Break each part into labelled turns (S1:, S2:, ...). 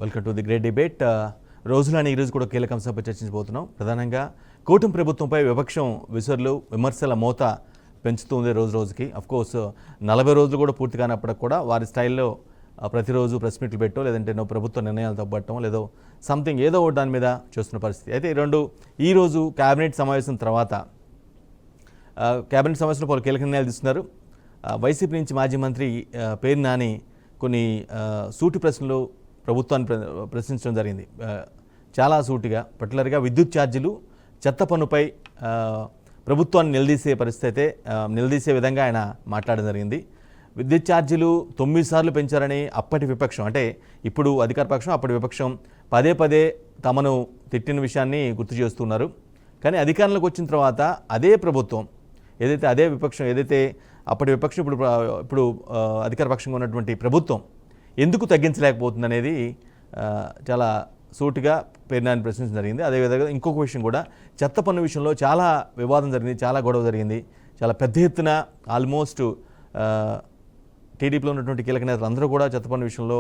S1: Welcome to the great debate. రోజులని ఈరోజు కూడా కీలక అంశంపై చర్చించబోతున్నాం. ప్రధానంగా కూటమి ప్రభుత్వంపై విపక్షం విమర్శల మోత పెంచుతుంది రోజు రోజుకి. అఫ్కోర్స్ 40 రోజులు కూడా పూర్తి కానప్పటికి కూడా వారి స్టైల్లో ప్రతిరోజు ప్రెస్ మీట్లు పెట్టో లేదంటే ప్రభుత్వ నిర్ణయాలు తప్పట్టడం లేదో సంథింగ్ ఏదో ఒకటి దాని మీద చూస్తున్న పరిస్థితి. అయితే ఈరోజు కేబినెట్ సమావేశం తర్వాత కేబినెట్ సమావేశంలో పలు కీలక నిర్ణయాలు తీసుకున్నారు. వైసీపీ నుంచి మాజీ మంత్రి పేర్ని నాని కొన్ని సూటి ప్రశ్నలు ప్రభుత్వాన్ని ప్రశ్నించడం జరిగింది. చాలా సూటిగా, పర్టికులర్గా విద్యుత్ ఛార్జీలు, చెత్త పన్నుపై ప్రభుత్వాన్ని నిలదీసే విధంగా ఆయన మాట్లాడడం జరిగింది. విద్యుత్ ఛార్జీలు 9 సార్లు పెంచారని అప్పటి విపక్షం, అంటే ఇప్పుడు అధికార పక్షం అప్పటి విపక్షం పదే పదే తమను తిట్టిన విషయాన్ని గుర్తు చేస్తున్నారు. కానీ అధికారంలోకి వచ్చిన తర్వాత అదే ప్రభుత్వం అదే విపక్షం అప్పటి విపక్షం ఇప్పుడు అధికార పక్షంగా ఉన్నటువంటి ప్రభుత్వం ఎందుకు తగ్గించలేకపోతుంది అనేది చాలా సూటిగా పేర్నాని ప్రశ్నించడం జరిగింది. అదేవిధంగా ఇంకొక విషయం కూడా, చెత్త పన్ను విషయంలో చాలా వివాదం జరిగింది, చాలా గొడవ జరిగింది. చాలా పెద్ద ఎత్తున ఆల్మోస్ట్ టీడీపీలో ఉన్నటువంటి కీలక నేతలు అందరూ కూడా చెత్త పన్ను విషయంలో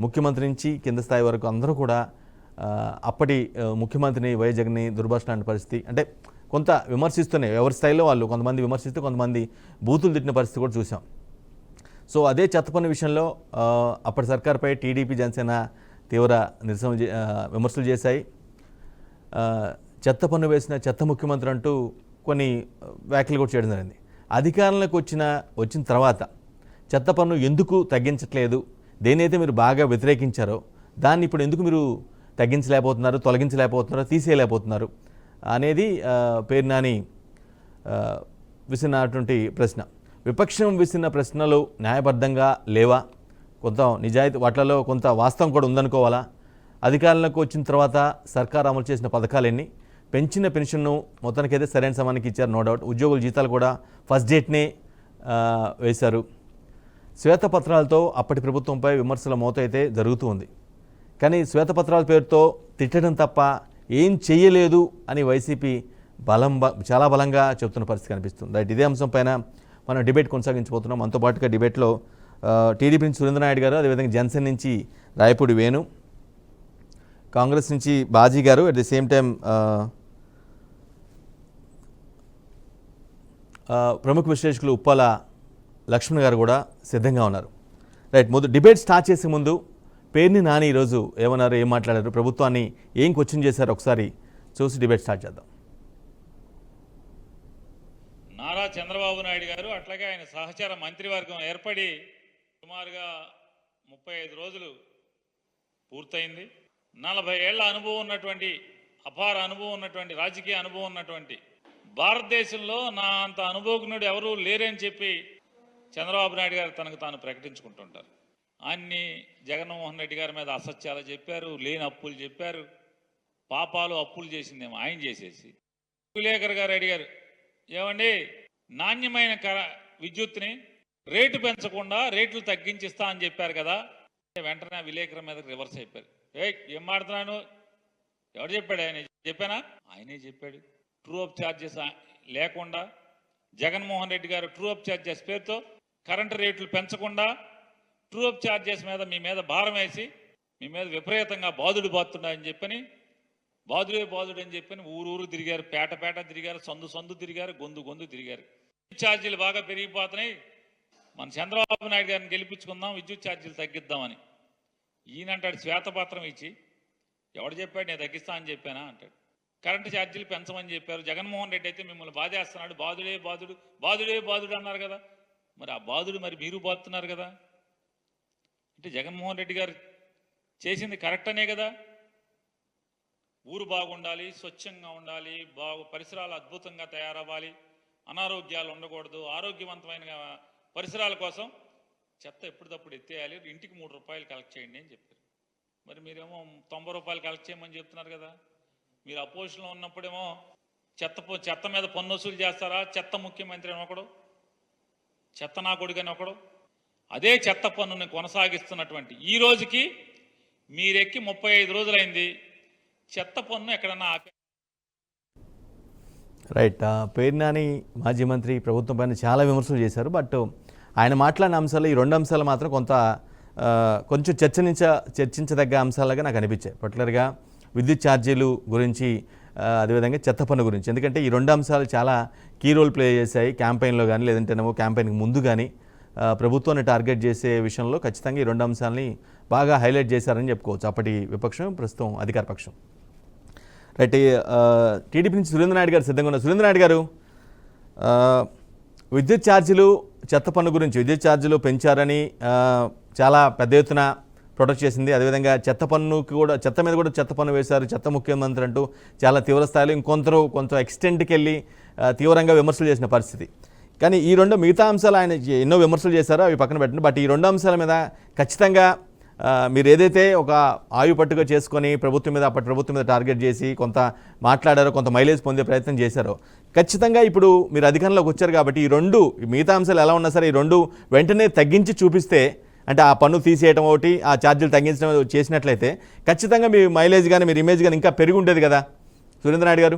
S1: ముఖ్యమంత్రి నుంచి కింద స్థాయి వరకు అందరూ కూడా అప్పటి ముఖ్యమంత్రిని వైఎస్ జగన్ని దుర్భాషలాంటి పరిస్థితి, అంటే కొంత విమర్శిస్తూనే ఎవరి స్థాయిలో వాళ్ళు కొంతమంది విమర్శిస్తూ కొంతమంది బూతులు తిట్టిన పరిస్థితి కూడా చూసాం. సో అదే చెత్త పన్ను విషయంలో అప్పటి సర్కార్పై టీడీపీ జనసేన తీవ్ర విమర్శలు చేశాయి. చెత్త పన్ను వేసిన చెత్త ముఖ్యమంత్రి అంటూ కొన్ని వ్యాఖ్యలు కూడా చేయడం జరిగింది. అధికారంలోకి వచ్చిన తర్వాత చెత్త పన్ను ఎందుకు తగ్గించట్లేదు, దేనైతే మీరు బాగా వ్యతిరేకించారో దాన్ని ఇప్పుడు ఎందుకు మీరు తగ్గించలేకపోతున్నారు, తొలగించలేకపోతున్నారు, తీసేయలేకపోతున్నారు అనేది పేర్నాని విసినటువంటి ప్రశ్న. విపక్షం విసిన ప్రశ్నలు న్యాయబద్ధంగా లేవా, కొంత నిజాయితీ వాటిలో కొంత వాస్తవం కూడా ఉందనుకోవాలా? అధికారంలోకి వచ్చిన తర్వాత సర్కార్ అమలు చేసిన పథకాలన్నీ, పెంచిన పెన్షన్ను మొత్తానికైతే సరైన సమయానికి ఇచ్చారు, నో డౌట్. ఉద్యోగుల జీతాలు కూడా ఫస్ట్ డేట్నే వేశారు. శ్వేతపత్రాలతో అప్పటి ప్రభుత్వంపై విమర్శల మోత అయితే జరుగుతూ ఉంది. కానీ శ్వేతపత్రాల పేరుతో తిట్టడం తప్ప ఏం చెయ్యలేదు అని వైసీపీ చాలా బలంగా చెప్తున్న పరిస్థితి కనిపిస్తుంది. రైట్, ఇదే అంశం పైన మనం డిబేట్ కొనసాగించబోతున్నాం. మనతో పాటుగా డిబేట్లో టీడీపీ నుంచి సురేంద్రనాయుడు గారు, అదేవిధంగా జనసేన నుంచి రాయపూడి వేణు, కాంగ్రెస్ నుంచి బాజీ గారు, అట్ ది సేమ్ టైం ప్రముఖ విశ్లేషకులు ఉప్పాల లక్ష్మణ్ గారు కూడా సిద్ధంగా ఉన్నారు. రైట్, డిబేట్ స్టార్ట్ చేసే ముందు పేర్ని నాని ఈరోజు ఏమన్నారు, ఏం మాట్లాడారు, ప్రభుత్వాన్ని ఏం క్వశ్చన్ చేశారు ఒకసారి చూసి డిబేట్ స్టార్ట్ చేద్దాం.
S2: నారా చంద్రబాబు నాయుడు గారు అట్లాగే ఆయన సహచార మంత్రివర్గం ఏర్పడి సుమారుగా 35 రోజులు పూర్తయింది. 40 ఏళ్ల అనుభవం ఉన్నటువంటి, అపార అనుభవం ఉన్నటువంటి, రాజకీయ అనుభవం ఉన్నటువంటి భారతదేశంలో నా అంత అనుభవజ్ఞుడు ఎవరూ లేరని చెప్పి చంద్రబాబు నాయుడు గారు తనకు తాను ప్రకటించుకుంటుంటారు. అన్ని జగన్మోహన్ రెడ్డి గారి మీద అసత్యాలు చెప్పారు, లేని అప్పులు చెప్పారు, పాపాలు అప్పులు చేసిందేమో ఆయన చేసేసి. విలేకర్ గారు అడిగారు, ఏమండి నాణ్యమైన విద్యుత్ని రేటు పెంచకుండా రేట్లు తగ్గించిస్తా అని చెప్పారు కదా. వెంటనే విలేకరు మీద రివర్స్ అయిపోయారు. ఏం మాడుతున్నాను, ఎవరు చెప్పాడు, ఆయన చెప్పానా? ఆయనే చెప్పాడు. ట్రూ అప్ ఛార్జెస్ లేకుండా జగన్మోహన్ రెడ్డి గారు ట్రూ అప్ ఛార్జెస్ పేరుతో కరెంటు రేట్లు పెంచకుండా ట్రూ అప్ ఛార్జెస్ మీద మీ మీద భారం వేసి మీ మీద విపరీతంగా బాదుతున్నాయని చెప్పని, బాదుడు అని చెప్పని ఊరు తిరిగారు, పేట తిరిగారు, సందు తిరిగారు, గొంతు తిరిగారు. విద్యుత్ ఛార్జీలు బాగా పెరిగిపోతున్నాయి, మన చంద్రబాబు నాయుడు గారిని గెలిపించుకుందాం, విద్యుత్ ఛార్జీలు తగ్గిద్దామని. ఈయనంటాడు శ్వేతపత్రం ఇచ్చి, ఎవడు చెప్పాడు నేను తగ్గిస్తా అని చెప్పానా అంటాడు. కరెంటు ఛార్జీలు పెంచమని చెప్పారు. జగన్మోహన్ రెడ్డి అయితే మిమ్మల్ని బాధేస్తున్నాడు, బాదుడు అన్నారు కదా. మరి ఆ బాదుడు మరి మీరు బాదుతున్నారు కదా. అంటే జగన్మోహన్ రెడ్డి గారు చేసింది కరెక్ట్ అనే కదా. ఊరు బాగుండాలి, స్వచ్ఛంగా ఉండాలి, పరిసరాలు అద్భుతంగా తయారవ్వాలి, అనారోగ్యాలు ఉండకూడదు, ఆరోగ్యవంతమైన పరిసరాల కోసం చెత్త ఎప్పటికప్పుడు ఎత్తేయాలి, ఇంటికి 3 రూపాయలు కలెక్ట్ చేయండి అని చెప్పారు. మరి మీరేమో 90 రూపాయలు కలెక్ట్ చేయమని చెప్తున్నారు కదా. మీరు అపోజిషన్లో ఉన్నప్పుడేమో చెత్త మీద పన్ను వసూలు చేస్తారా, చెత్త ముఖ్యమంత్రి అని ఒకడు, చెత్త నా కొడుకని ఒకడు, అదే చెత్త పన్నుని కొనసాగిస్తున్నటువంటి ఈ రోజుకి మీరెక్కి 35 రోజులైంది, చెత్త పన్ను ఎక్కడన్నా ఆపే.
S1: రైట్, పేర్నాని మాజీ మంత్రి ప్రభుత్వం పైన చాలా విమర్శలు చేశారు. బట్ ఆయన మాట్లాడిన అంశాలు, ఈ 2 అంశాలు మాత్రం కొంత కొంచెం చర్చించదగ్గ అంశాలుగా నాకు అనిపించాయి. పర్టికులర్గా విద్యుత్ ఛార్జీలు గురించి, అదేవిధంగా చెత్త పన్ను గురించి. ఎందుకంటే ఈ రెండు అంశాలు చాలా కీ రోల్ ప్లే చేశాయి క్యాంపెయిన్లో కానీ, లేదంటేనేమో క్యాంపెయిన్కి ముందు కానీ ప్రభుత్వాన్ని టార్గెట్ చేసే విషయంలో ఖచ్చితంగా ఈ రెండు అంశాలని బాగా హైలైట్ చేశారని చెప్పుకోవచ్చు అప్పటి విపక్షం, ప్రస్తుతం అధికార పక్షం. రైట్, టీడీపీ నుంచి సురేంద్ర నాయుడు గారు సిద్ధంగా ఉన్నారు. సురేంద్ర నాయుడు గారు, విద్యుత్ ఛార్జీలు, చెత్త పన్ను గురించి, విద్యుత్ ఛార్జీలు పెంచారని చాలా పెద్ద ఎత్తున ప్రొటెక్ట్ చేసింది. అదేవిధంగా చెత్త మీద కూడా చెత్త పన్ను వేశారు, చెత్త ముఖ్యమంత్రి అంటూ చాలా తీవ్ర స్థాయిలో కొంత ఎక్స్టెంట్కి వెళ్ళి తీవ్రంగా విమర్శలు చేసిన పరిస్థితి. కానీ ఈ రెండు మిగతా అంశాలు ఆయన ఎన్నో విమర్శలు చేశారో అవి పక్కన పెట్టండి. బట్ ఈ రెండు అంశాల మీద ఖచ్చితంగా మీరు ఏదైతే ఒక ఆయువు పట్టుగా చేసుకొని అప్పటి ప్రభుత్వం మీద టార్గెట్ చేసి కొంత మాట్లాడారో, కొంత మైలేజ్ పొందే ప్రయత్నం చేశారో, ఖచ్చితంగా ఇప్పుడు మీరు అధికారంలోకి వచ్చారు కాబట్టి ఈ రెండు మిగతా అంశాలు ఎలా ఉన్నా సరే ఈ రెండు వెంటనే తగ్గించి చూపిస్తే, అంటే ఆ పన్ను తీసేయడం ఒకటి, ఆ ఛార్జీలు తగ్గించడం చేసినట్లయితే ఖచ్చితంగా మీ మైలేజ్ కానీ, మీరు ఇమేజ్ కానీ ఇంకా పెరిగి ఉండేది కదా సురేంద్ర నాయుడు గారు.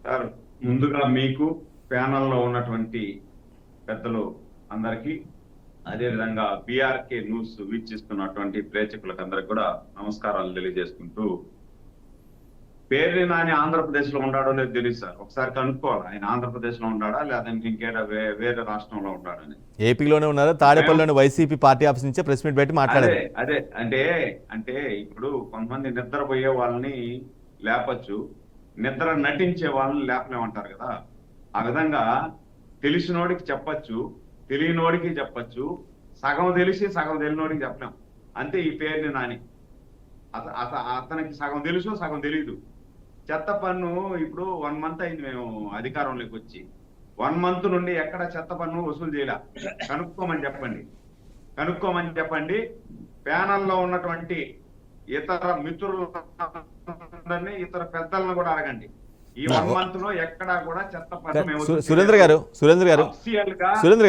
S3: సార్, ముందుగా మీకు ప్యానల్లో ఉన్నటువంటి పెద్దలు అందరికీ, అదేవిధంగా బీఆర్కే న్యూస్ వీక్షిస్తున్నటువంటి ప్రేక్షకులకు అందరికి కూడా నమస్కారాలు తెలియజేసుకుంటూ, పేర్ని నాని ఆంధ్రప్రదేశ్ లో ఉన్నాడో లేదు తెలియదు సార్. ఒకసారి కనుక్కోవాలి, ఆయన ఆంధ్రప్రదేశ్ లో ఉన్నాడా లేదంటే ఇంకేడా వేరే రాష్ట్రంలో ఉన్నాడని.
S1: ఏపీలోనే ఉన్నారా? తాడేపల్లిలోని వైసీపీ పార్టీ ఆఫీస్ నుంచే ప్రెస్ మీట్ పెట్టి మాట్లాడారు.
S3: అదే అంటే ఇప్పుడు కొంతమంది నిద్రపోయే వాళ్ళని లేపచ్చు, నిద్ర నటించే వాళ్ళని లేపలేమంటారు కదా. ఆ విధంగా తెలిసినోడికి చెప్పచ్చు, తెలియనోడికి చెప్పచ్చు, సగం తెలిసి సగం తెలియనోడికి చెప్పలేం. అంతే ఈ పేరుని నాని. అతనికి సగం తెలుసు, సగం తెలీదు. చెత్త పన్ను ఇప్పుడు 1 month అయింది మేము అధికారంలోకి వచ్చి. 1 month నుండి ఎక్కడ చెత్త పన్ను వసూలు చేయలే. కనుక్కోమని చెప్పండి. ప్యానల్లో ఉన్నటువంటి ఇతర మిత్రులందరినీ, ఇతర పెద్దలను కూడా అడగండి. ఈ 1 month లో ఎక్కడా కూడా చెత్త పన్ను
S1: సురేంద్ర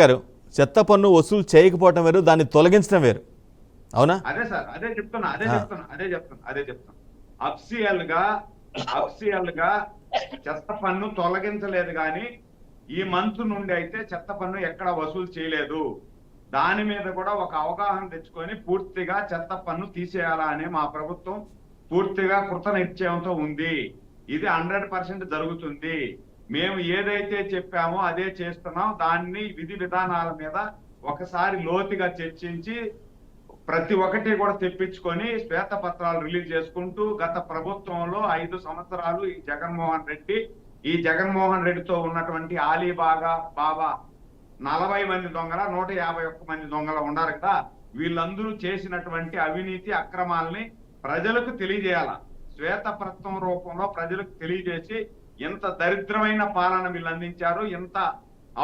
S1: గారు చెత్త పన్ను వసూలు చేయకపోవటం వేరు, దాన్ని తొలగించడం వేరు, అవునా?
S3: అదే సార్, అదే చెప్తున్నా. అఫ్సియల్ గా చెత్త పన్ను తొలగించలేదు, కానీ ఈ మంత్ నుండి అయితే చెత్త పన్ను ఎక్కడ వసూలు చేయలేదు. దాని మీద కూడా ఒక అవగాహన తెచ్చుకొని పూర్తిగా చెత్త పన్ను తీసేయాలా అని మా ప్రభుత్వం పూర్తిగా కృత నిశ్చయంతో ఉంది. ఇది 100% జరుగుతుంది. మేము ఏదైతే చెప్పామో అదే చేస్తున్నాం. దాన్ని విధి విధానాల మీద ఒకసారి లోతుగా చర్చించి ప్రతి ఒక్కటి కూడా తెప్పించుకొని శ్వేతపత్రాలు రిలీజ్ చేసుకుంటూ, గత ప్రభుత్వంలో 5 సంవత్సరాలు ఈ జగన్మోహన్ రెడ్డితో ఉన్నటువంటి ఆలీబాగా బాబా 40 మంది దొంగల 151 మంది దొంగల ఉన్నారు కదా, వీళ్ళందరూ చేసినటువంటి అవినీతి అక్రమాలని ప్రజలకు తెలియజేయాల. శ్వేతపత్రం రూపంలో ప్రజలకు తెలియజేసి ఎంత దరిద్రమైన పాలన వీళ్ళు అందించారు, ఎంత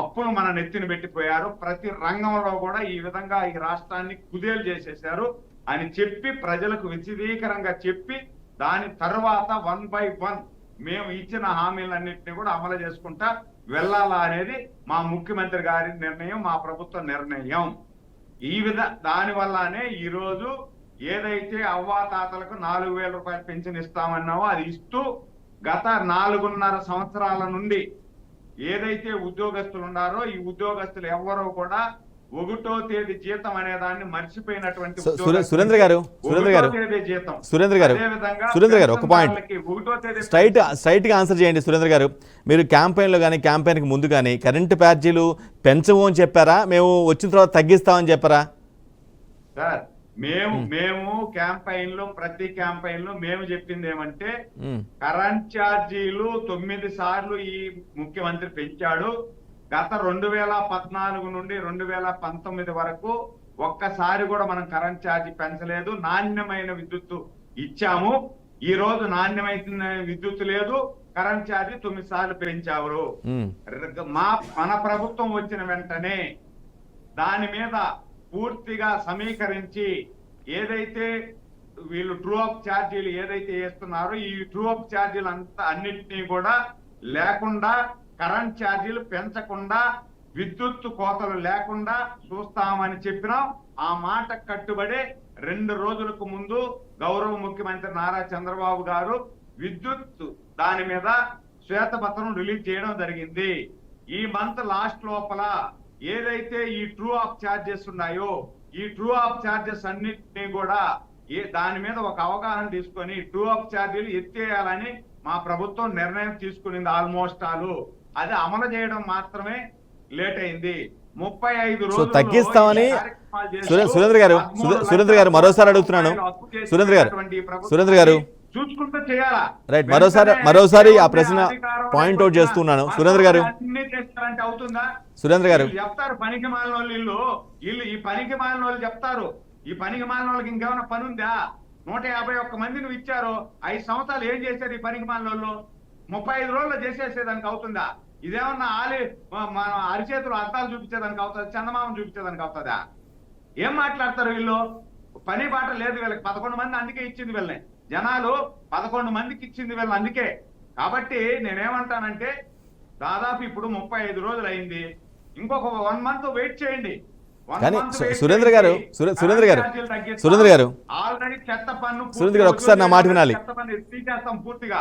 S3: అప్పులు మన నెత్తిన పెట్టిపోయారు, ప్రతి రంగంలో కూడా ఈ విధంగా ఈ రాష్ట్రాన్ని కుదేలు చేసేశారు అని చెప్పి ప్రజలకు విశదీకరంగా చెప్పి, దాని తర్వాత 1 by 1 మేము ఇచ్చిన హామీలన్నింటినీ కూడా అమలు చేసుకుంటా వెళ్ళాలా అనేది మా ముఖ్యమంత్రి గారి నిర్ణయం, మా ప్రభుత్వ నిర్ణయం. దాని వల్లనే ఈ రోజు ఏదైతే అవ్వాతాతలకు 4,000 రూపాయలు పెన్షన్ ఇస్తామన్నావో అది ఇస్తూ, గత 4.5 సంవత్సరాల నుండి ఏదైతే ఉద్యోగస్తులు ఉన్నారో ఈ ఉద్యోగస్తులు ఎవరో కూడా 1వ తేదీ జీతం అనే దాన్ని మర్చిపోయినటువంటి
S1: సురేంద్ర గారు ఒక పాయింట్ స్ట్రైట్ గా ఆన్సర్ చేయండి. సురేంద్ర గారు, మీరు క్యాంపెయిన్లో కానీ క్యాంపెయిన్కి ముందు కానీ కరెంటు ఛార్జీలు పెంచము అని చెప్పారా, మేము వచ్చిన తర్వాత తగ్గిస్తామని చెప్పారా?
S3: సార్, మేము ప్రతి క్యాంపెయిన్ లో మేము చెప్పింది ఏమంటే, కరెంట్ ఛార్జీలు 9 సార్లు ఈ ముఖ్యమంత్రి పెంచాడు. గత 2014 నుండి 2019 వరకు ఒక్కసారి కూడా మనం కరెంట్ ఛార్జీ పెంచలేదు. నాణ్యమైన విద్యుత్ ఇచ్చాము. ఈ రోజు నాణ్యమైన విద్యుత్ లేదు, కరెంట్ ఛార్జీ 9 సార్లు పెంచారు. మన ప్రభుత్వం వచ్చిన వెంటనే దాని మీద పూర్తిగా సమీకరించి ఏదైతే వీళ్ళు ట్రూ అప్ ఛార్జీలు ఏదైతే వేస్తున్నారో ఈ ట్రూ అప్ ఛార్జీలు అన్నిటినీ కూడా లేకుండా, కరెంట్ ఛార్జీలు పెంచకుండా, విద్యుత్ కోతలు లేకుండా చూస్తామని చెప్పినాం. ఆ మాట కట్టుబడి 2 రోజులకు ముందు గౌరవ ముఖ్యమంత్రి నారా చంద్రబాబు గారు విద్యుత్ దాని మీద శ్వేతపత్రం రిలీజ్ చేయడం జరిగింది. ఈ మంత్ లాస్ట్ లోపల ఏదైతే ఈ ట్రూ అప్ ఛార్జెస్ ఉన్నాయో ఈ ట్రూ ఆఫ్ ఛార్జెస్ అన్నిటినీ కూడా దాని మీద ఒక అవగాహన తీసుకొని ట్రూ ఆఫ్ ఛార్జీలు ఎత్తేయాలని మా ప్రభుత్వం నిర్ణయం తీసుకునింది ఆల్మోస్ట్ అది అమలు చేయడం మాత్రమే లేట్ అయింది. 35 రోజులు
S1: తగ్గిస్తామని సురేంద్ర గారు మరోసారి అడుగుతున్నాను. సురేంద్ర గారు
S3: చూసుకుంటూ చేయాలా?
S1: రైట్, మరోసారి ఆ ప్రశ్న పాయింట్ అవుట్ చేస్తున్నాను. సురేంద్ర గారు
S3: అన్ని చేస్తారంటే అవుతుందా?
S1: సురేంద్ర గారు
S3: చెప్తారు పనికి మాలిన వాళ్ళు వీళ్ళు ఈ పనికి మాలిన వాళ్ళు చెప్తారు. ఈ పనికి మాలిన వాళ్ళకి ఇంకేమైనా పని ఉందా? 151 మందిని ఇచ్చారు, 5 సంవత్సరాలు ఏం చేశారు ఈ పనికి మాలిన వాళ్ళు? 35 రోజుల్లో చేసేసేదానికి అవుతుందా? ఇదేమన్నా మన అరిచేతులు అర్థాలు చూపించేదానికి అవుతుంది? చందమామం చూపించేదానికి అవుతుందా? ఏం మాట్లాడతారు వీళ్ళు? పని బాట లేదు వీళ్ళకి. 11 మంది అందుకే ఇచ్చింది వీళ్ళని, జనాలు 11 మందికి ఇచ్చింది వీళ్ళని అందుకే. కాబట్టి నేనేమంటానంటే దాదాపు ఇప్పుడు 35 రోజులు అయింది, ఇంకొక 1 మంత్ వెయిట్ చేయండి.
S1: కానీ సురేంద్ర గారు
S3: ఆల్రెడీ చెత్త పన్ను
S1: సురేంద్ర గారు ఒకసారి నా మాట వినాలి.
S3: చెత్త పన్ను తీసేస్తాం పూర్తిగా.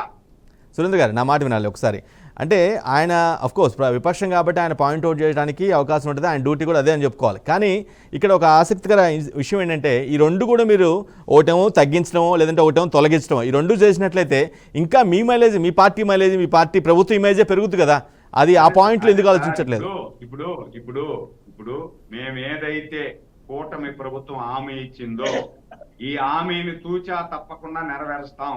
S1: సురేంద్ర గారు నా మాట వినాలి ఒకసారి. అంటే ఆయన కోర్స్ విపక్షం కాబట్టి ఆయన పాయింట్ అవుట్ చేయడానికి అవకాశం ఉంటుంది, ఆయన డ్యూటీ కూడా అదే అని చెప్పుకోవాలి. కానీ ఇక్కడ ఒక ఆసక్తికర విషయం ఏంటంటే ఈ రెండు కూడా మీరు ఒకటేమో తగ్గించడమో లేదంటే ఒకటేమో తొలగించడమో ఈ రెండు చేసినట్లయితే ఇంకా మీ మైలేజ్, మీ పార్టీ మైలేజ్, మీ పార్టీ ప్రభుత్వ ఇమేజే పెరుగుతుంది కదా. అది ఆ పాయింట్లు ఎందుకు ఆలోచించట్లేదు?
S3: ఇప్పుడు మేము ఏదైతే కూటమి ప్రభుత్వం హామీ ఇచ్చిందో ఈ హామీని తూచా తప్పకుండా నెరవేరుస్తాం.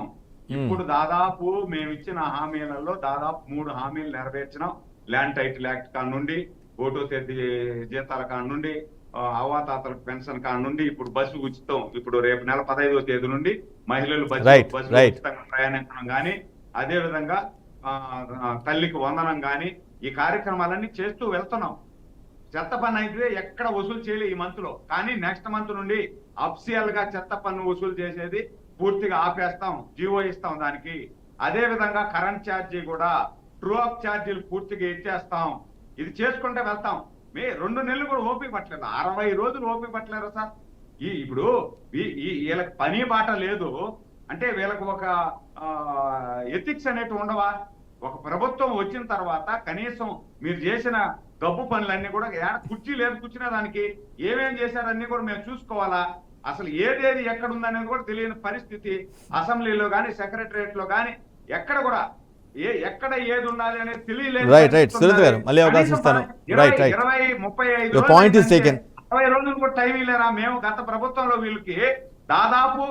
S3: ఇప్పుడు దాదాపు మేము ఇచ్చిన హామీలలో దాదాపు 3 హామీలు నెరవేర్చినాం. ల్యాండ్ టైటిల్ యాక్ట్ కాడ నుండి, ఓటో తేదీ జీతాల కాడ నుండి, అవ్వాతాతలకు పెన్షన్ కాడ నుండి, ఇప్పుడు బస్సు ఉచితం. ఇప్పుడు రేపు నెల 15వ తేదీ నుండి మహిళలు బస్సు ఉచితంగా ప్రయాణించడం కానీ, అదే విధంగా తల్లికి వందనం కానీ, ఈ కార్యక్రమాలన్నీ చేస్తూ వెళ్తున్నాం. చెత్త పన్ను అయితే ఎక్కడ వసూలు చేయలే ఈ మంత్ లో, కానీ నెక్స్ట్ మంత్ నుండి అఫిషియల్ గా చెత్త పన్ను వసూలు చేసేది పూర్తిగా ఆపేస్తాం, జీవో ఇస్తాం దానికి. అదే విధంగా కరెంట్ ఛార్జీ కూడా ట్రూ ఆఫ్ ఛార్జీలు పూర్తిగా ఇచ్చేస్తాం. ఇది చేసుకుంటే వెళ్తాం. 2 నెలలు కూడా ఓపిక పట్టలేదు, 60 రోజులు ఓపిక పట్టలేరు సార్. ఇప్పుడు వీళ్ళకి పని బాట లేదు అంటే వీళ్ళకి ఒక ఎథిక్స్ అనేటివి ఉండవా? ఒక ప్రభుత్వం వచ్చిన తర్వాత కనీసం మీరు చేసిన గబ్బు పనులన్నీ కూడా కుర్చీ లేదు, కూర్చునే దానికి ఏమేం చేశారన్నీ కూడా మేము చూసుకోవాలా? అసలు ఏదేది ఎక్కడ ఉందనేది కూడా తెలియని పరిస్థితి. అసెంబ్లీలో కానీ సెక్రటరియట్ లో కానీ ఎక్కడ కూడా ఎక్కడ ఏది ఉండాలి అనేది తెలియలేదు. 20 రోజులు కూడా టైం ఇల్లేరా? మేము గత ప్రభుత్వంలో వీళ్ళకి దాదాపు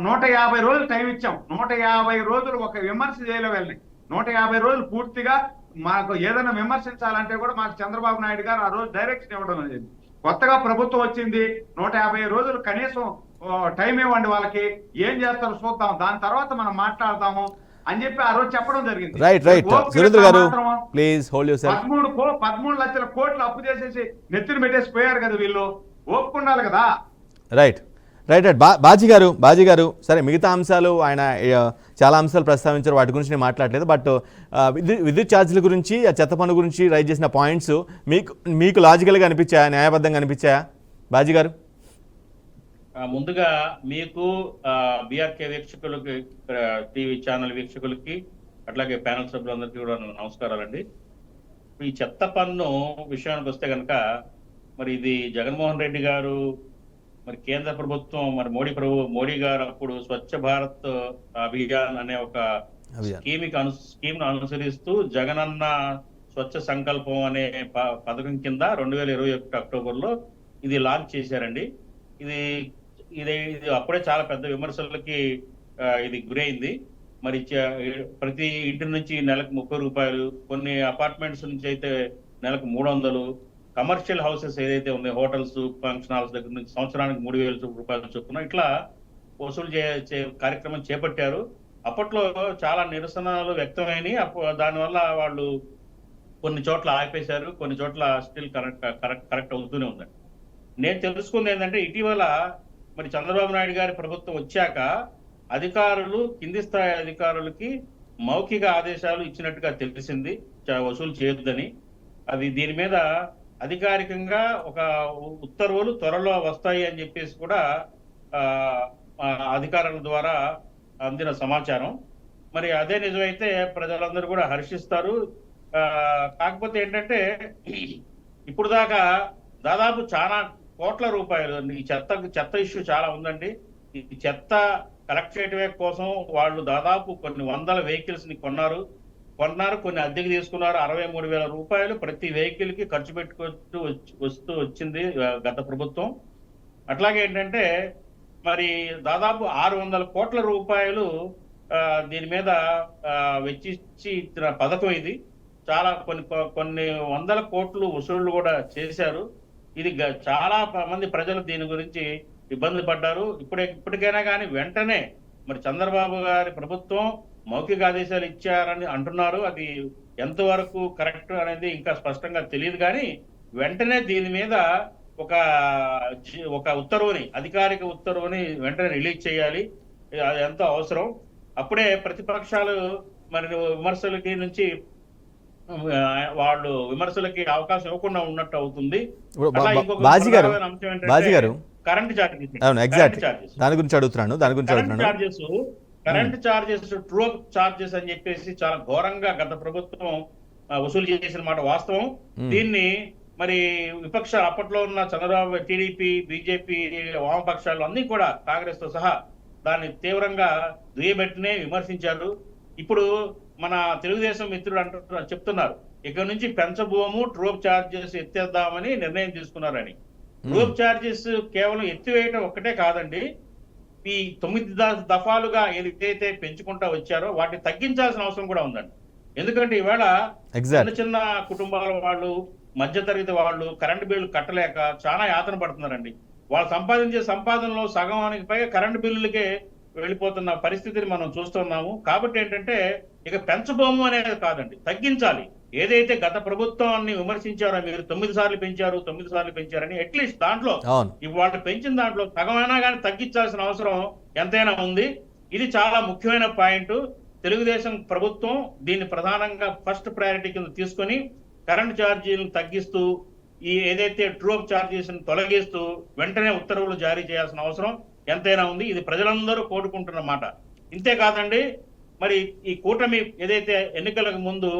S3: 150 రోజులు టైం ఇచ్చాం. 150 రోజులు ఒక విమర్శ చేయలే వెళ్ళి. 150 రోజులు పూర్తిగా మాకు ఏదైనా విమర్శించాలంటే కూడా మాకు చంద్రబాబు నాయుడు గారు ఆ రోజు డైరెక్షన్ ఇవ్వడం అనేది. కొత్తగా ప్రభుత్వం వచ్చింది, 150 రోజులు కనీసం టైం ఇవ్వండి వాళ్ళకి, ఏం చేస్తారో చూద్దాం, దాని తర్వాత మనం మాట్లాడదాము అని చెప్పి ఆ రోజు చెప్పడం జరిగింది. 13 లక్షల కోట్లు అప్పు చేసేసి నెత్తిన పెట్టేసి పోయారు కదా వీళ్ళు, ఒప్పుకుండాలి కదా.
S1: రైట్. బాజీ గారు సరే, మిగతా అంశాలు ఆయన చాలా అంశాలు ప్రస్తావించారు, వాటి గురించి నేను మాట్లాడలేదు. బట్ విద్యుత్ ఛార్జీల గురించి, ఆ చెత్త పన్ను గురించి రైజ్ చేసిన పాయింట్స్ మీకు లాజికల్గా అనిపించాయా, న్యాయబద్ధంగా అనిపించాయా బాజీ గారు?
S4: ముందుగా మీకు బీఆర్కే వీక్షకులకి, టీవీ ఛానల్ వీక్షకులకి, అట్లాగే ప్యానల్ సభ్యులందరికీ కూడా నమస్కారాలండి. ఈ చెత్త పన్ను విషయానికి వస్తే కనుక మరి ఇది జగన్మోహన్ రెడ్డి గారు, మరి కేంద్ర ప్రభుత్వం, మరి మోడీ గారు అప్పుడు స్వచ్ఛ భారత్ అభియాన్ అనే ఒక స్కీమ్ ను అనుసరిస్తూ జగనన్న స్వచ్ఛ సంకల్పం అనే పథకం కింద 2021 అక్టోబర్లో ఇది లాంచ్ చేశారండి. ఇది అప్పుడే చాలా పెద్ద విమర్శలకి ఇది గురైంది. మరి ప్రతి ఇంటి నుంచి నెలకు 30 రూపాయలు, కొన్ని అపార్ట్మెంట్స్ నుంచి అయితే నెలకు 300, కమర్షియల్ హౌసెస్ ఏదైతే ఉన్నాయో హోటల్స్, ఫంక్షన్ హాల్స్ దగ్గర నుంచి సంవత్సరానికి 3,000 రూపాయలు చొప్పున ఇట్లా వసూలు కార్యక్రమం చేపట్టారు. అప్పట్లో చాలా నిరసనలు వ్యక్తమైనవి. దానివల్ల వాళ్ళు కొన్ని చోట్ల ఆపేశారు, కొన్ని చోట్ల స్టిల్ కరెక్ట్ అవుతూనే ఉందండి. నేను తెలుసుకుంది ఏంటంటే ఇటీవల మరి చంద్రబాబు నాయుడు గారి ప్రభుత్వం వచ్చాక అధికారులు, కింది స్థాయి అధికారులకి మౌఖిక ఆదేశాలు ఇచ్చినట్టుగా తెలిసింది వసూలు చేయొద్దని. దీని మీద అధికారికంగా ఒక ఉత్తర్వులు త్వరలో వస్తాయి అని చెప్పేసి కూడా అధికారుల ద్వారా అందిన సమాచారం. మరి అదే నిజమైతే ప్రజలందరూ కూడా హర్షిస్తారు. కాకపోతే ఏంటంటే ఇప్పుడు దాకా దాదాపు చాలా కోట్ల రూపాయలు. ఈ చెత్త ఇష్యూ చాలా ఉందండి. ఈ చెత్త కలెక్ట్ చేయటమే కోసం వాళ్ళు దాదాపు కొన్ని వందల వెహికల్స్ ని కొన్నారు, కొన్ని అద్దెకి తీసుకున్నారు. 63,000 రూపాయలు ప్రతి వెహికల్ కి ఖర్చు పెట్టుకుంటూ వస్తూ వచ్చింది గత ప్రభుత్వం. అట్లాగే ఏంటంటే మరి దాదాపు 600 కోట్ల రూపాయలు దీని మీద వెచ్చించి ఇచ్చిన పథకం ఇది. చాలా కొన్ని వందల కోట్లు వసూళ్లు కూడా చేశారు. ఇది చాలా మంది ప్రజలు దీని గురించి ఇబ్బంది పడ్డారు. ఇప్పటికైనా కానీ వెంటనే మరి చంద్రబాబు గారి ప్రభుత్వం మౌఖిక ఆదేశాలు ఇచ్చారని అంటున్నారు. అది ఎంతవరకు కరెక్ట్ అనేది ఇంకా స్పష్టంగా తెలియదు. కానీ వెంటనే దీని మీద ఒక ఉత్తర్వుని, అధికారిక ఉత్తర్వుని వెంటనే రిలీజ్ చేయాలి. అది ఎంతో అవసరం. అప్పుడే ప్రతిపక్షాలు మరి విమర్శలకి నుంచి వాళ్ళు విమర్శలకి అవకాశం ఇవ్వకుండా ఉన్నట్టు అవుతుంది.
S1: బాజీ గారు
S4: కరెంట్ ఛార్జెస్,
S1: దాని గురించి అడుగుతున్నాను.
S4: Current charges true up charges అని చెప్పేసి చాలా ఘోరంగా గత ప్రభుత్వం వసూలు చేసిన మాట వాస్తవం. దీన్ని మరి విపక్ష అప్పట్లో ఉన్న చంద్రబాబు, టీడీపీ, బీజేపీ, వామపక్షాలు అన్ని కూడా కాంగ్రెస్ తో సహా దాన్ని తీవ్రంగా దుయ్యబెట్టినే విమర్శించారు. ఇప్పుడు మన తెలుగుదేశం మిత్రుడు చెప్తున్నారు, ఇక్కడ నుంచి పెంచబోము, ట్రూప్ ఛార్జెస్ ఎత్తేద్దామని నిర్ణయం తీసుకున్నారని. ట్రూప్ ఛార్జెస్ కేవలం ఎత్తివేయటం ఒక్కటే కాదండి, ఈ 9 దఫాలుగా ఏదైతే పెంచుకుంటా వచ్చారో వాటిని తగ్గించాల్సిన అవసరం కూడా ఉందండి. ఎందుకంటే ఈవేళ చిన్న కుటుంబాల వాళ్ళు, మధ్యతరగతి వాళ్ళు కరెంటు బిల్లు కట్టలేక చాలా యాతన పడుతున్నారండి. వాళ్ళు సంపాదించే సంపాదనలో సగమానికి పైగా కరెంటు బిల్లులకే వెళ్ళిపోతున్న పరిస్థితిని మనం చూస్తున్నాము. కాబట్టి ఏంటంటే ఇక పెంచబోము అనేది కాదండి, తగ్గించాలి. ఏదైతే గత ప్రభుత్వాన్ని విమర్శించారో, మీరు 9 సార్లు పెంచారని, అట్లీస్ట్ దాంట్లో వాళ్ళు పెంచిన దాంట్లో సగమైనా కానీ తగ్గించాల్సిన అవసరం ఎంతైనా ఉంది. ఇది చాలా ముఖ్యమైన పాయింట్. తెలుగుదేశం ప్రభుత్వం దీన్ని ప్రధానంగా ఫస్ట్ ప్రయారిటీ కింద తీసుకొని కరెంట్ ఛార్జీలను తగ్గిస్తూ, ఈ ఏదైతే ట్రూప్ ఛార్జెస్ తొలగిస్తూ వెంటనే ఉత్తర్వులు జారీ చేయాల్సిన అవసరం ఎంతైనా ఉంది. ఇది ప్రజలందరూ కోరుకుంటున్న మాట. ఇంతేకాదండి, మరి ఈ కూటమి ఏదైతే ఎన్నికలకు ముందు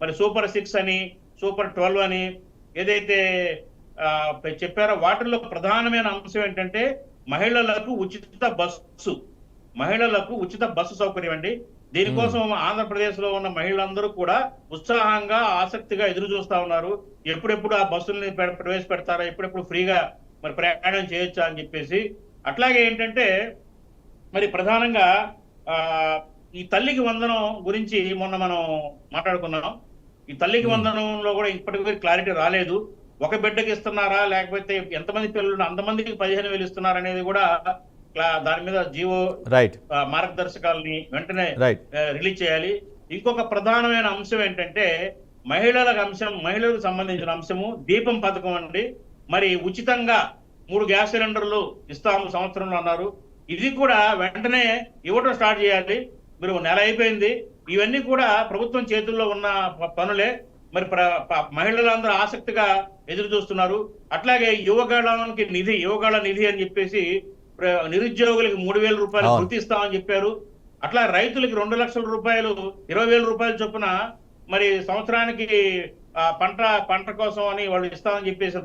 S4: మరి సూపర్ 6 అని, సూపర్ 12 అని ఏదైతే చెప్పారో వాటిల్లో ప్రధానమైన అంశం ఏంటంటే మహిళలకు ఉచిత బస్సు సౌకర్యం అండి. దీనికోసం ఆంధ్రప్రదేశ్ లో ఉన్న మహిళలందరూ కూడా ఉత్సాహంగా, ఆసక్తిగా ఎదురు చూస్తా ఉన్నారు. ఎప్పుడెప్పుడు ఆ బస్సుల్ని ప్రవేశపెడతారా, ఎప్పుడెప్పుడు ఫ్రీగా మరి ప్రయాణం చేయొచ్చా అని చెప్పేసి. అట్లాగే ఏంటంటే మరి ప్రధానంగా ఈ తల్లికి వందనం గురించి మొన్న మనం మాట్లాడుకున్నాం. ఈ తల్లికి వందనంలో కూడా ఇప్పటికీ క్లారిటీ రాలేదు. ఒక బిడ్డకి ఇస్తున్నారా, లేకపోతే ఎంతమంది పిల్లలు అంతమందికి 15,000 ఇస్తున్నారు అనేది కూడా దాని మీద జీవో మార్గదర్శకాలని వెంటనే రిలీజ్ చేయాలి. ఇంకొక ప్రధానమైన అంశం ఏంటంటే మహిళలకు సంబంధించిన అంశము దీపం పథకం అండి. మరి ఉచితంగా 3 గ్యాస్ సిలిండర్లు ఇస్తాము సంవత్సరంలో అన్నారు. ఇది కూడా వెంటనే ఇవ్వడం స్టార్ట్ చేయాలి. మీరు నెల అయిపోయింది. ఇవన్నీ కూడా ప్రభుత్వం చేతుల్లో ఉన్న పనులే. మరి మహిళలందరూ ఆసక్తిగా ఎదురు చూస్తున్నారు. అట్లాగే యువగళ నిధి అని చెప్పేసి నిరుద్యోగులకి 3,000 రూపాయలు గుర్తిస్తామని చెప్పారు. అట్లా రైతులకి 2 లక్షల రూపాయలు, 20,000 రూపాయలు చొప్పున మరి సంవత్సరానికి పంట కోసం అని వాళ్ళు ఇస్తామని చెప్పేసి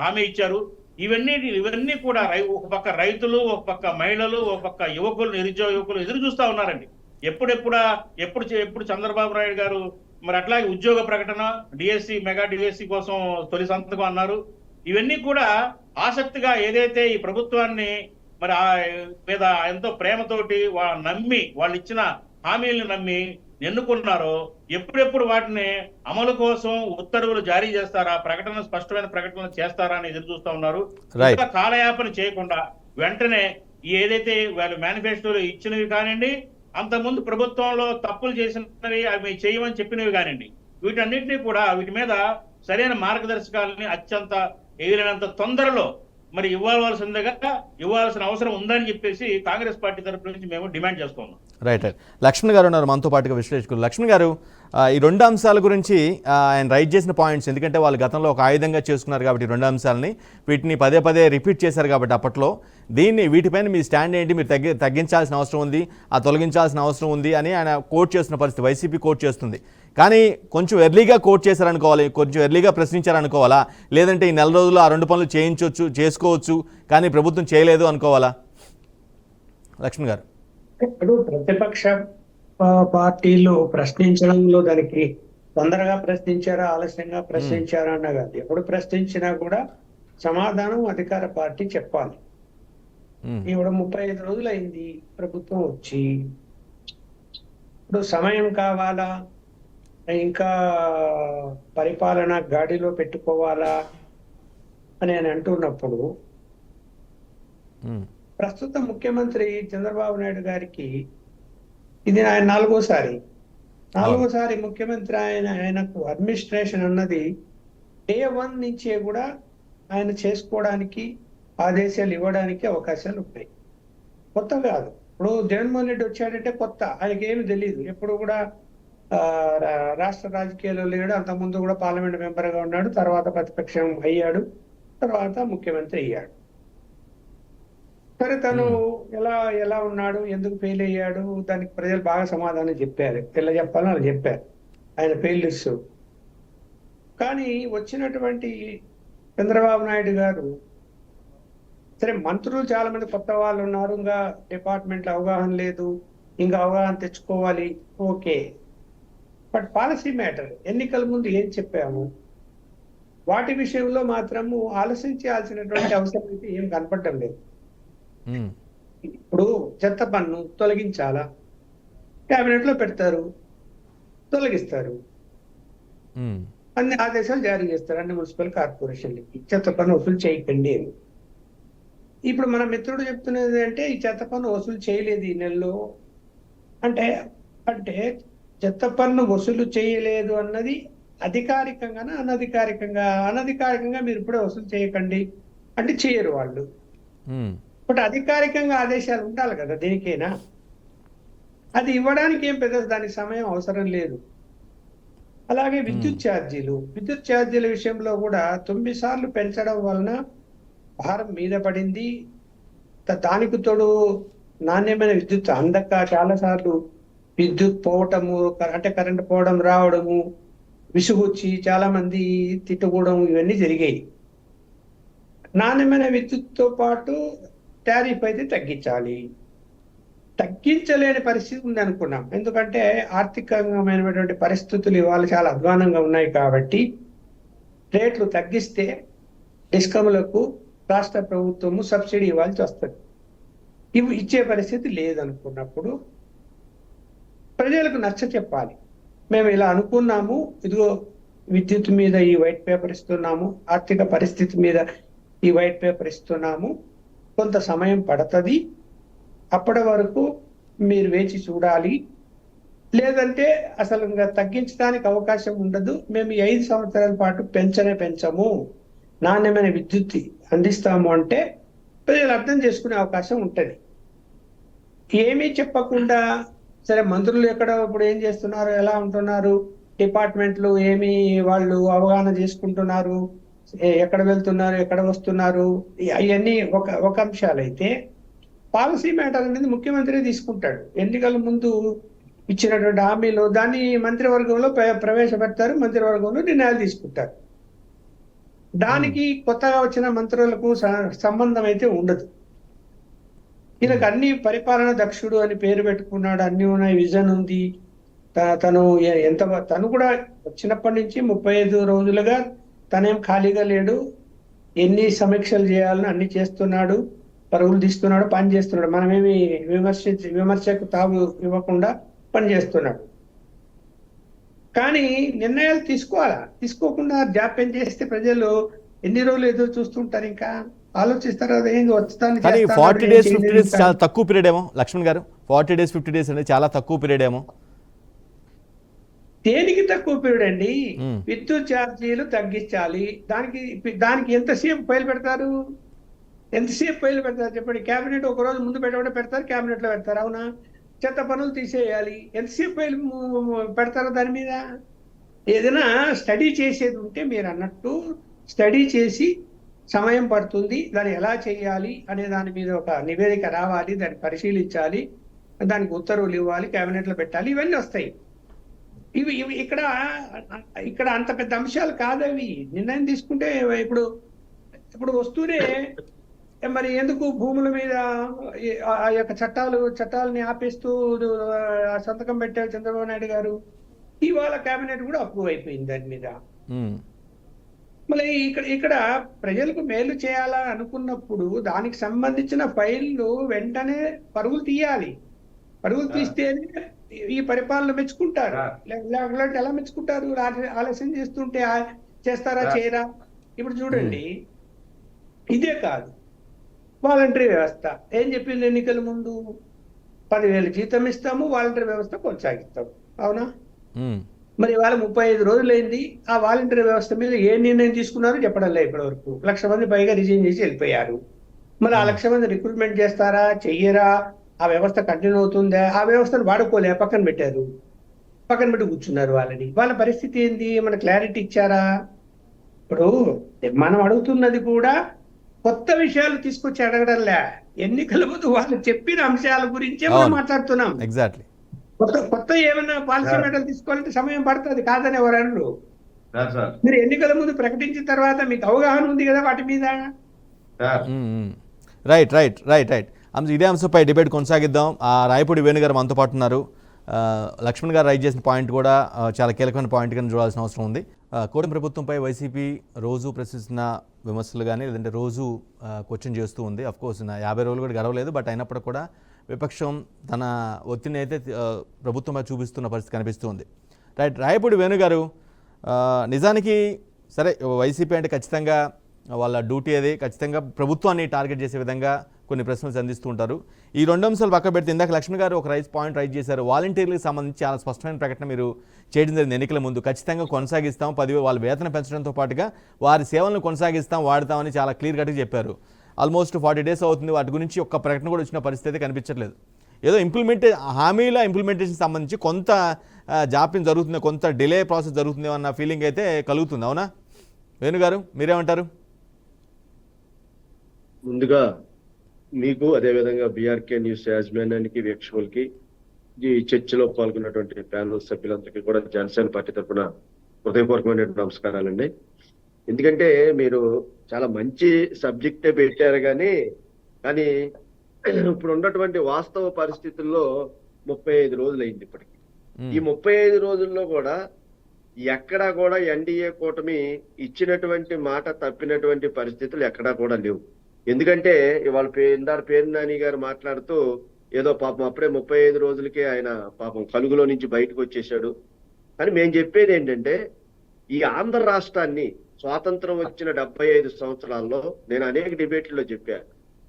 S4: హామీ ఇచ్చారు. ఇవన్నీ కూడా ఒక పక్క రైతులు, ఒక పక్క మహిళలు, ఒక పక్క యువకులు, నిరుద్యోగ యువకులు ఎదురు చూస్తా ఉన్నారండి. ఎప్పుడు చంద్రబాబు నాయుడు గారు మరి అట్లాగే ఉద్యోగ ప్రకటన, డిఎస్సి, మెగా డిఎస్సి కోసం తొలి సంతకం అన్నారు. ఇవన్నీ కూడా ఆసక్తిగా ఏదైతే ఈ ప్రభుత్వాన్ని మరి మీద ఎంతో ప్రేమతోటి వాళ్ళు ఇచ్చిన హామీలను నమ్మి ఎన్నుకున్నారో ఎప్పుడెప్పుడు వాటిని అమలు కోసం ఉత్తర్వులు జారీ చేస్తారా, స్పష్టమైన ప్రకటన చేస్తారా అని ఎదురు చూస్తా ఉన్నారు. కాలయాపన చేయకుండా వెంటనే ఏదైతే వాళ్ళు మేనిఫెస్టోలో ఇచ్చినవి కానివ్వండి, అంతకుముందు ప్రభుత్వంలో తప్పులు చేసినవి అవి చేయమని చెప్పినవి కానివ్వండి, వీటన్నిటినీ కూడా వీటి మీద సరైన మార్గదర్శకాలని అత్యంత ఎగిరినంత తొందరలో మరి ఇవ్వాల్సిన అవసరం ఉందని చెప్పేసి కాంగ్రెస్ పార్టీ తరఫు నుంచి మేము డిమాండ్ చేస్తున్నాం.
S1: Right right. లక్ష్మణ్ గారు ఉన్నారు మనతో పాటుగా విశ్లేషకులు. లక్ష్మణ్ గారు, ఈ రెండు అంశాల గురించి ఆయన రైట్ చేసిన పాయింట్స్, ఎందుకంటే వాళ్ళు గతంలో ఒక ఆయుధంగా చేసుకున్నారు కాబట్టి రెండు అంశాలని, వీటిని పదే పదే రిపీట్ చేశారు కాబట్టి అప్పట్లో, వీటిపైన మీ స్టాండ్ ఏంటి, మీరు తగ్గించాల్సిన అవసరం ఉంది, తొలగించాల్సిన అవసరం ఉంది అని ఆయన కోట్ చేస్తున్న పరిస్థితి వైసీపీ కోట్ చేస్తుంది. కానీ కొంచెం ఎర్లీగా కోట్ చేశారనుకోవాలి, కొంచెం ఎర్లీగా ప్రశ్నించారనుకోవాలా, లేదంటే ఈ నెల రోజుల్లో ఆ రెండు పనులు చేసుకోవచ్చు కానీ ప్రభుత్వం చేయలేదు అనుకోవాలా? లక్ష్మణ్ గారు.
S5: ఇప్పుడు ప్రతిపక్ష పార్టీలు ప్రశ్నించడంలో దానికి తొందరగా ప్రశ్నించారా ఆలస్యంగా ప్రశ్నించారా అన్న కాదు, ఎప్పుడు ప్రశ్నించినా కూడా సమాధానం అధికార పార్టీ చెప్పాలి. ఇప్పుడు 35 రోజులు అయింది ప్రభుత్వం వచ్చి, ఇప్పుడు సమయం కావాలా, ఇంకా పరిపాలన గాడిలో పెట్టుకోవాలా అని అంటున్నప్పుడు ప్రస్తుత ముఖ్యమంత్రి చంద్రబాబు నాయుడు గారికి ఇది ఆయన నాలుగోసారి ముఖ్యమంత్రి. ఆయనకు అడ్మినిస్ట్రేషన్ అన్నది డే 1 నుంచే కూడా ఆయన చేసుకోవడానికి, ఆదేశాలు ఇవ్వడానికి అవకాశాలు ఉన్నాయి. కొత్త కాదు. ఇప్పుడు జగన్మోహన్ రెడ్డి వచ్చాడంటే కొత్త, ఆయనకి ఏమి తెలియదు. ఎప్పుడు కూడా రాష్ట్ర రాజకీయాల్లో లేడు. అంతకుముందు కూడా పార్లమెంట్ మెంబర్గా ఉన్నాడు, తర్వాత ప్రతిపక్షం అయ్యాడు, తర్వాత ముఖ్యమంత్రి అయ్యాడు. సరే, తను ఎలా ఉన్నాడు, ఎందుకు ఫెయిల్ అయ్యాడు, దానికి ప్రజలు బాగా సమాధానం చెప్పారు. ఎలా చెప్పాలో అలా చెప్పారు ఆయన ఫెయిల్యూర్స్. కానీ వచ్చినటువంటి చంద్రబాబు నాయుడు గారు, సరే మంత్రులు చాలా మంది కొత్త వాళ్ళు ఉన్నారు, ఇంకా డిపార్ట్మెంట్లో అవగాహన లేదు, ఇంకా అవగాహన తెచ్చుకోవాలి, ఓకే. బట్ పాలసీ మ్యాటర్, ఎన్నికల ముందు ఏం చెప్పాము, వాటి విషయంలో మాత్రము ఆలోచించాల్సినటువంటి అవసరం అయితే ఏం కనపడడం లేదు. ఇప్పుడు చెత్త పన్ను తొలగించాలా, కేబినెట్ లో పెడతారు, తొలగిస్తారు, అన్ని ఆదేశాలు జారీ చేస్తారు అన్ని మున్సిపల్ కార్పొరేషన్లకి, చెత్త పన్ను వసూలు చేయకండి అని. ఇప్పుడు మన మిత్రుడు చెప్తున్నది అంటే ఈ చెత్త పన్ను వసూలు చేయలేదు ఈ నెలలో అంటే చెత్త పన్ను వసూలు చేయలేదు అన్నది అధికారికంగానా అనధికారికంగా మీరు ఇప్పుడే వసూలు చేయకండి అంటే చేయరు వాళ్ళు. బట్ అధికారికంగా ఆదేశాలు ఉండాలి కదా దేనికైనా, అది ఇవ్వడానికి ఏం పెద్ద దానికి సమయం అవసరం లేదు. అలాగే విద్యుత్ ఛార్జీల విషయంలో కూడా 9 సార్లు పెంచడం వలన భారం మీద పడింది. దానికి తోడు నాణ్యమైన విద్యుత్ అందక చాలా సార్లు విద్యుత్ పోవటము, అంటే కరెంట్ పోవడం రావడము, విసుగొచ్చి చాలా మంది తిట్టుకోవడం, ఇవన్నీ జరిగాయి. నాణ్యమైన విద్యుత్తో పాటు టారిఫ్ అయితే తగ్గించలేని పరిస్థితి ఉంది అనుకున్నాం. ఎందుకంటే ఆర్థికమైనటువంటి పరిస్థితులు ఇవాళ చాలా అధ్వానంగా ఉన్నాయి కాబట్టి రేట్లు తగ్గిస్తే డిస్కమ్లకు రాష్ట్ర ప్రభుత్వము సబ్సిడీ ఇవ్వాల్సి వస్తుంది. ఇవి ఇచ్చే పరిస్థితి లేదనుకున్నప్పుడు ప్రజలకు నచ్చ చెప్పాలి. మేము ఇలా అనుకున్నాము, ఇదిగో విద్యుత్ మీద ఈ వైట్ పేపర్ ఇస్తున్నాము, ఆర్థిక పరిస్థితి మీద ఈ వైట్ పేపర్ ఇస్తున్నాము, కొంత సమయం పడుతుంది, అప్పటి వరకు మీరు వేచి చూడాలి, లేదంటే అసలు ఇంకా తగ్గించడానికి అవకాశం ఉండదు, మేము ఈ 5 సంవత్సరాల పాటు పెంచము, నాణ్యమైన విద్యుత్ అందిస్తాము అంటే ప్రజలు అర్థం చేసుకునే అవకాశం ఉంటుంది. ఏమీ చెప్పకుండా సరే మంత్రులు ఎక్కడ ఇప్పుడు ఏం చేస్తున్నారు, ఎలా ఉంటున్నారు, డిపార్ట్మెంట్లు ఏమి వాళ్ళు అవగాహన చేసుకుంటున్నారు, ఎక్కడ వెళ్తున్నారు, ఎక్కడ వస్తున్నారు, అవన్నీ ఒక అంశాలైతే పాలసీ మ్యాటర్ అనేది ముఖ్యమంత్రి తీసుకుంటాడు. ఎన్నికల ముందు ఇచ్చినటువంటి హామీలు దాన్ని మంత్రివర్గంలో ప్రవేశపెడతారు, మంత్రివర్గంలో నిర్ణయాలు తీసుకుంటారు. దానికి కొత్తగా వచ్చిన మంత్రులకు సంబంధం అయితే ఉండదు. ఈయనకు అన్ని పరిపాలన దక్షుడు అని పేరు పెట్టుకున్నాడు, అన్ని ఉన్నాయి, విజన్ ఉంది. తను కూడా వచ్చినప్పటి నుంచి 35 రోజులుగా తనేం ఖాళీగా లేడు, ఎన్ని సమీక్షలు చేయాలని అన్ని చేస్తున్నాడు, పరుగులు తీస్తున్నాడు, పని చేస్తున్నాడు. మనమేమి విమర్శకు తావు ఇవ్వకుండా పని చేస్తున్నాడు. కానీ నిర్ణయాలు తీసుకోకుండా జాప్యం చేస్తే ప్రజలు ఎన్ని రోజులు ఎదురు చూస్తుంటారు, ఇంకా ఆలోచిస్తారు. అదేంటి వచ్చాను.
S1: 40 days 50 days చాలా తక్కువ పీరియడ్ ఏమో లక్ష్మణ్ గారు. 40 days 50 days అనేది చాలా తక్కువ పీరియడ్ ఏమో.
S5: దేనికి తక్కువ పీరియడ్ అండి? విద్యుత్ ఛార్జీలు తగ్గించాలి, దానికి ఎంతసేపు ఫైల్ పెడతారు చెప్పండి. కేబినెట్ ఒక రోజు ముందు పెడతారు, కేబినెట్ లో పెడతారు. అవునా? చెత్త పనులు తీసేయాలి. ఎంతసేపు పెడతారు దాని మీద? ఏదైనా స్టడీ చేసేది ఉంటే మీరు అన్నట్టు స్టడీ చేసి సమయం పడుతుంది, దాన్ని ఎలా చేయాలి అనే దాని మీద ఒక నివేదిక రావాలి, దాన్ని పరిశీలించాలి, దానికి ఉత్తర్వులు ఇవ్వాలి, కేబినెట్లో పెట్టాలి, ఇవన్నీ వస్తాయి. ఇవి ఇక్కడ అంత పెద్ద అంశాలు కాదవి. నిర్ణయం తీసుకుంటే ఇప్పుడు వస్తూనే మరి ఎందుకు భూముల మీద ఆ యొక్క చట్టాలని ఆపేస్తూ సంతకం పెట్టారు చంద్రబాబు నాయుడు గారు. ఇవాళ కేబినెట్ కూడా అప్రూవ్ అయిపోయింది దాని మీద. మళ్ళీ ఇక్కడ ప్రజలకు మేలు చేయాలా అనుకున్నప్పుడు దానికి సంబంధించిన ఫైళ్లు వెంటనే పరుగులు తీయాలి. పరుగులు తీస్తేనే ఈ పరిపాలన మెచ్చుకుంటారు. లేకపోతే ఎలా మెచ్చుకుంటారు? ఆలస్యం చేస్తుంటే చేస్తారా చేయరా? ఇప్పుడు చూడండి, ఇదే కాదు, వాలంటరీ వ్యవస్థ ఏం చెప్పింది ఎన్నికల ముందు? 10,000 జీతం ఇస్తాము, వాలంటరీ వ్యవస్థ కొనసాగిస్తాము. అవునా? మరి ఇవాళ 35 రోజులైంది. ఆ వాలంటరీ వ్యవస్థ మీద ఏ నిర్ణయం తీసుకున్నారో చెప్పడం లేదు ఇప్పటి వరకు. 1,00,000 మంది పైగా రిజైన్ చేసి వెళ్ళిపోయారు. మరి ఆ 1,00,000 మంది రిక్రూట్మెంట్ చేస్తారా, చెయ్యరా? ఆ వ్యవస్థ కంటిన్యూ అవుతుందా? ఆ వ్యవస్థను వాడుకోలే, పక్కన పెట్టారు, పక్కన పెట్టి కూర్చున్నారు. వాళ్ళ పరిస్థితి ఏంది? మన క్లారిటీ ఇచ్చారా? ఇప్పుడు మనం అడుగుతున్నది కూడా కొత్త విషయాలు తీసుకొచ్చి అడగడంలే. ఎన్నికల ముందు వాళ్ళు చెప్పిన అంశాల గురించే మనం మాట్లాడుతున్నాం.
S1: ఎగ్జాక్ట్లీ.
S5: కొత్త ఏమైనా పాలసీ మేటలు తీసుకోవాలంటే సమయం పడుతుంది, కాదని ఎవరు అనరు. మీరు ఎన్నికల ముందు ప్రకటించిన తర్వాత మీకు అవగాహన ఉంది కదా వాటి మీద.
S1: రైట్. ఇదే అంశంపై డిబేట్ కొనసాగిద్దాం. రాయపూడి వేణుగారు మనతో పాటు ఉన్నారు. లక్ష్మణ్ గారు రైట్ చేసిన పాయింట్ కూడా చాలా కీలకమైన పాయింట్ కింద చూడాల్సిన అవసరం ఉంది. కూటమి ప్రభుత్వంపై వైసీపీ రోజు ప్రశ్నిస్తున్న విమర్శలు కానీ లేదంటే రోజు క్వశ్చన్ చేస్తూ ఉంది. అఫ్కోర్స్ 50 రోజులు కూడా గడవలేదు, బట్ అయినప్పటికీ కూడా విపక్షం తన ఒత్తిడిని అయితే ప్రభుత్వంపై చూపిస్తున్న పరిస్థితి కనిపిస్తుంది. రైట్. రాయపూడి వేణుగారు, నిజానికి సరే వైసీపీ అంటే ఖచ్చితంగా వాళ్ళ డ్యూటీ అది, ఖచ్చితంగా ప్రభుత్వాన్ని టార్గెట్ చేసే విధంగా కొన్ని ప్రశ్నలు సంధిస్తూ ఉంటారు. ఈ 2 అంశాలు పక్క పెడితే ఇందాక లక్ష్మణ్ గారు ఒక పాయింట్ రైట్ చేశారు. వాలంటీర్లకు సంబంధించి చాలా స్పష్టమైన ప్రకటన మీరు చేయడం జరిగింది ఎన్నికల ముందు. ఖచ్చితంగా కొనసాగిస్తాం, 10,000 వాళ్ళ వేతనం పెంచడంతో పాటుగా వారి సేవలను కొనసాగిస్తాం, వాడతామని చాలా క్లియర్ కట్గా చెప్పారు. ఆల్మోస్ట్ 40 days అవుతుంది, వాటి గురించి ఒక్క ప్రకటన కూడా వచ్చిన పరిస్థితి కనిపించట్లేదు. ఏదో హామీల ఇంప్లిమెంటేషన్ సంబంధించి కొంత జాప్యం జరుగుతుంది, కొంత డిలే ప్రాసెస్ జరుగుతుంది అన్న ఫీలింగ్ అయితే కలుగుతుంది. అవునా వేణుగారు, మీరేమంటారు?
S6: ముందుగా మీకు అదేవిధంగా బీఆర్కే న్యూస్ యాజమాన్యానికి, వీక్షకులకి, ఈ చర్చలో పాల్గొన్నటువంటి ప్యానల్ సభ్యులందరికీ కూడా జనసేన పార్టీ తరఫున హృదయపూర్వకమైన నమస్కారాలండి. ఎందుకంటే మీరు చాలా మంచి సబ్జెక్టే పెట్టారు, కానీ ఇప్పుడు ఉన్నటువంటి వాస్తవ పరిస్థితుల్లో 35 రోజులు అయింది ఇప్పటికి. ఈ 35 రోజుల్లో కూడా ఎక్కడా కూడా ఎన్డీఏ కూటమి ఇచ్చినటువంటి మాట తప్పినటువంటి పరిస్థితులు ఎక్కడా కూడా లేవు. ఎందుకంటే ఇవాళ పేరు నాని గారు మాట్లాడుతూ ఏదో పాపం అప్పుడే 35 రోజులకే ఆయన పాపం కలుగులో నుంచి బయటకు వచ్చేసాడు అని మేము చెప్పేది ఏంటంటే, ఈ ఆంధ్ర రాష్ట్రాన్ని స్వాతంత్రం వచ్చిన 75 సంవత్సరాల్లో నేను అనేక డిబేట్లలో చెప్పా,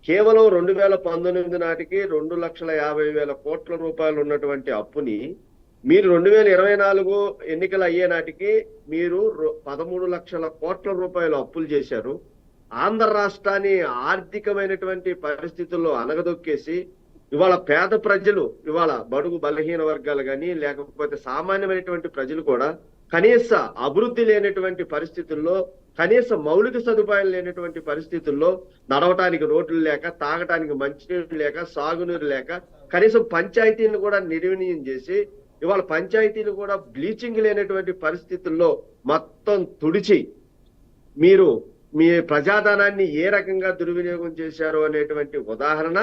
S6: కేవలం 2019 నాటికి 2,50,000 కోట్ల రూపాయలు ఉన్నటువంటి అప్పుని మీరు 2024 ఎన్నికలు అయ్యే నాటికి మీరు 13 లక్షల కోట్ల రూపాయలు అప్పులు చేశారు. ఆంధ్ర రాష్ట్రాన్ని ఆర్థికమైనటువంటి పరిస్థితుల్లో అనగదొక్కేసి ఇవాళ పేద ప్రజలు, ఇవాళ బడుగు బలహీన వర్గాలు కానీ లేకపోతే సామాన్యమైనటువంటి ప్రజలు కూడా కనీస అభివృద్ధి లేనటువంటి పరిస్థితుల్లో, కనీస మౌలిక సదుపాయాలు లేనటువంటి పరిస్థితుల్లో, నడవటానికి రోడ్లు లేక, తాగటానికి మంచినీరు లేక, సాగునీరు లేక, కనీసం పంచాయతీలను కూడా నిర్వీర్యం చేసి ఇవాళ పంచాయతీలు కూడా బ్లీచింగ్ లేనటువంటి పరిస్థితుల్లో మొత్తం తుడిచి మీరు మీ ప్రజాధనాన్ని ఏ రకంగా దుర్వినియోగం చేశారు అనేటువంటి ఉదాహరణ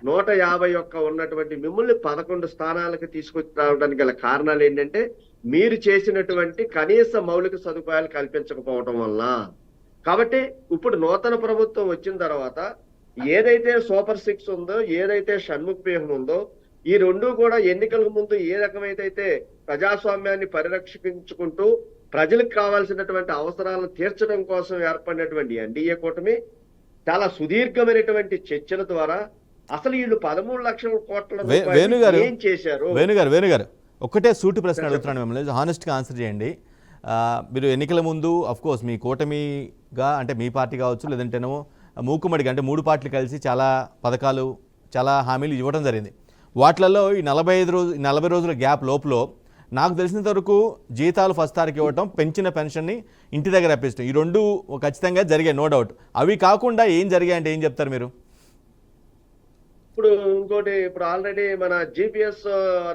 S6: 151 ఉన్నటువంటి మిమ్మల్ని 11 స్థానాలకు తీసుకొచ్చి రావడానికి గల కారణాలు ఏంటంటే మీరు చేసినటువంటి కనీస మౌలిక సదుపాయాలు కల్పించకపోవడం వల్ల. కాబట్టి ఇప్పుడు నూతన ప్రభుత్వం వచ్చిన తర్వాత ఏదైతే సూపర్ 6 ఉందో, ఏదైతే షణ్ముఖ్ వ్యూహం ఉందో, ఈ రెండు కూడా ఎన్నికలకు ముందు ఏ రకమైతే ప్రజాస్వామ్యాన్ని పరిరక్షించుకుంటూ ప్రజలకు కావాల్సినటువంటి అవసరాలను తీర్చడం కోసం ఏర్పడినటువంటి ఎన్డీఏ కూటమి చాలా సుదీర్ఘమైనటువంటి చర్చల ద్వారా అసలు వీళ్ళు 13 లక్షల కోట్ల రూపాయలు ఏం చేశారు?
S1: వేణుగారు ఒక్కటే సూటి ప్రశ్న అడుగుతున్నాను మిమ్మల్ని, హానెస్ట్గా ఆన్సర్ చేయండి. మీరు ఎన్నికల ముందు అఫ్కోర్స్ మీ కూటమిగా అంటే మీ పార్టీ కావచ్చు, లేదంటేనేమో మూకుమ్మడిగా అంటే 3 పార్టీలు కలిసి చాలా పథకాలు, చాలా హామీలు ఇవ్వడం జరిగింది. వాటిలలో ఈ 40 రోజుల గ్యాప్ లోపల నాకు తెలిసినంత వరకు జీతాలు ఫస్ట్ తారీఖు ఇవ్వటం, పెంచిన పెన్షన్ని ఇంటి దగ్గర రప్పించడం, ఈ రెండు ఖచ్చితంగా జరిగాయి, నో డౌట్. అవి కాకుండా ఏం జరిగాయంటే ఏం చెప్తారు మీరు?
S6: ఇప్పుడు ఇంకోటి, ఇప్పుడు ఆల్రెడీ మన జిపిఎస్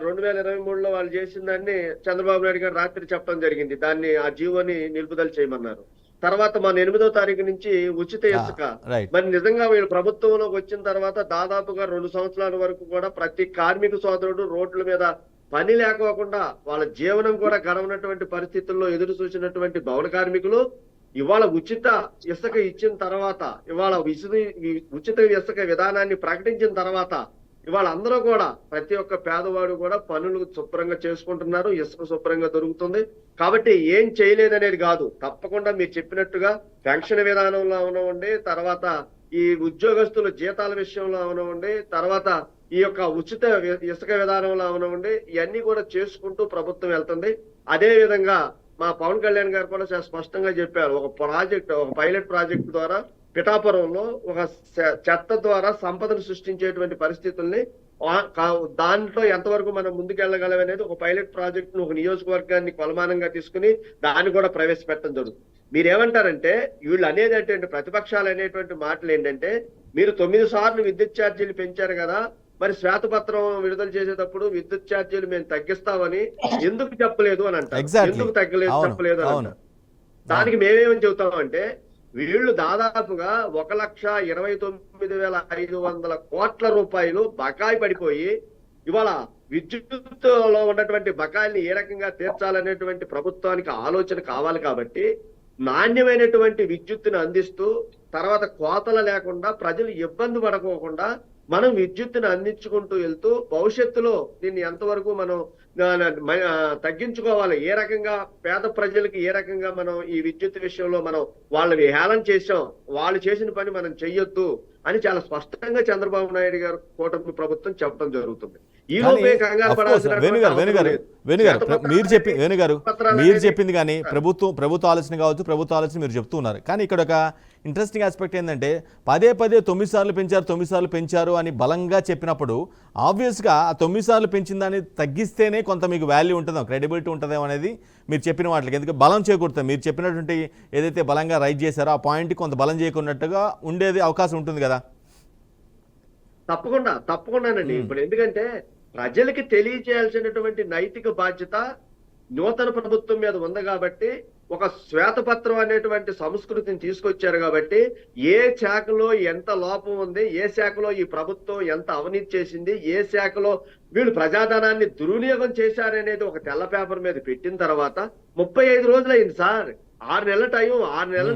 S6: 2023లో వాళ్ళు చేసిన దాన్ని చంద్రబాబు నాయుడు గారు రాత్రి చెప్పడం జరిగింది. దాన్ని ఆ జీవోని నిలుపుదల చేయమన్నారు. తర్వాత మన 8వ తారీఖు నుంచి ఉచిత ఇసుక.
S1: రైట్.
S6: మరి నిజంగా వీళ్ళు ప్రభుత్వంలోకి వచ్చిన తర్వాత దాదాపుగా 2 సంవత్సరాల వరకు కూడా ప్రతి కార్మిక సోదరుడు రోడ్ల మీద పని లేకోకుండా వాళ్ళ జీవనం కూడా గడవనటువంటి పరిస్థితుల్లో ఎదురు చూసినటువంటి భవన కార్మికులు ఇవాళ ఉచిత ఇసుక ఇచ్చిన తర్వాత, ఇవాళ ఉచిత ఇసుక విధానాన్ని ప్రకటించిన తర్వాత ఇవాళ అందరూ కూడా ప్రతి ఒక్క పేదవాడు కూడా పనులు శుభ్రంగా చేసుకుంటున్నారు, ఇసుక శుభ్రంగా దొరుకుతుంది. కాబట్టి ఏం చేయలేదనేది కాదు, తప్పకుండా మీరు చెప్పినట్టుగా పెన్షన్ విధానంలో అవనివ్వండి, తర్వాత ఈ ఉద్యోగస్తుల జీతాల విషయంలో అవనివ్వండి, తర్వాత ఈ యొక్క ఉచిత ఇసుక విధానంలో అవనివ్వండి, ఇవన్నీ కూడా చేసుకుంటూ ప్రభుత్వం వెళ్తుంది. అదే విధంగా మా పవన్ కళ్యాణ్ గారు కూడా చాలా స్పష్టంగా చెప్పారు. ఒక పైలట్ ప్రాజెక్ట్ ద్వారా పిఠాపురంలో ఒక చెత్త ద్వారా సంపదను సృష్టించేటువంటి పరిస్థితుల్ని దాంట్లో ఎంతవరకు మనం ముందుకెళ్ళగలం అనేది ఒక పైలట్ ప్రాజెక్ట్ ను ఒక నియోజకవర్గాన్ని కొలమానంగా తీసుకుని దాన్ని కూడా ప్రవేశపెట్టడం జరుగుతుంది. మీరేమంటారంటే వీళ్ళు అనేది అంటే ప్రతిపక్షాలు అనేటువంటి మాటలు ఏంటంటే, మీరు 9 సార్లు విద్యుత్ ఛార్జీలు పెంచారు కదా, మరి శ్వేతపత్రం విడుదల చేసేటప్పుడు విద్యుత్ ఛార్జీలు మేము తగ్గిస్తామని ఎందుకు చెప్పలేదు అని అంటారు. ఎందుకు చెప్పలేదు అని అంటారు. దానికి మేమేమని చెబుతామంటే, వీళ్ళు దాదాపుగా 1,29,500 కోట్ల రూపాయలు బకాయి పడిపోయి ఇవాళ విద్యుత్తులో ఉన్నటువంటి బకాయిల్ని ఏ రకంగా తీర్చాలనేటువంటి ప్రభుత్వానికి ఆలోచన కావాలి. కాబట్టి నాణ్యమైనటువంటి విద్యుత్తును అందిస్తూ తర్వాత కోతలు లేకుండా ప్రజలు ఇబ్బంది పడకోకుండా మనం విద్యుత్తును అందించుకుంటూ వెళ్తూ భవిష్యత్తులో దీన్ని ఎంతవరకు మనం తగ్గించుకోవాలి, ఏ రకంగా పేద ప్రజలకి ఏ రకంగా మనం ఈ విద్యుత్ విషయంలో మనం వాళ్ళని హేళన చేసాం, వాళ్ళు చేసిన పని మనం చెయ్యొద్దు అని చాలా స్పష్టంగా చంద్రబాబు నాయుడు గారు కూటమి ప్రభుత్వం చెప్పడం జరుగుతుంది. ఈ లోపే కంగారు పడాల్సిన
S1: మీరు చెప్పింది కానీ ప్రభుత్వ ఆలోచన కావచ్చు, ప్రభుత్వ ఆలోచన మీరు చెప్తూ ఉన్నారు. కానీ ఇక్కడ ఒక ఇంట్రెస్టింగ్ ఆస్పెక్ట్ ఏంటంటే, పదే 9 సార్లు పెంచారు అని బలంగా చెప్పినప్పుడు ఆబ్వియస్గా ఆ 9 సార్లు పెంచిన దాన్ని తగ్గిస్తేనే కొంత మీకు వాల్యూ ఉంటుందో, క్రెడిబిలిటీ ఉంటుందేమో అనేది మీరు చెప్పిన వాటికి. ఎందుకంటే బలం చేకూరుతుంది, మీరు చెప్పినటువంటి ఏదైతే బలంగా రైజ్ చేశారో ఆ పాయింట్కి కొంత బలం చేకూరినట్టుగా ఉండేది అవకాశం ఉంటుంది కదా.
S6: తప్పకుండానండి. ఇప్పుడు ఎందుకంటే ప్రజలకి తెలియజేయాల్సినటువంటి నైతిక బాధ్యత నూతన ప్రభుత్వం మీద ఉంది కాబట్టి, ఒక శ్వేతపత్రం అనేటువంటి సంస్కృతిని తీసుకొచ్చారు కాబట్టి, ఏ శాఖలో ఎంత లోపం ఉంది, ఏ శాఖలో ఈ ప్రభుత్వం ఎంత అవినీతి చేసింది, ఏ శాఖలో వీళ్ళు ప్రజాధనాన్ని దుర్వినియోగం చేశారనేది ఒక తెల్ల పేపర్ మీద పెట్టిన తర్వాత 35 రోజులైంది సార్. 6 నెలల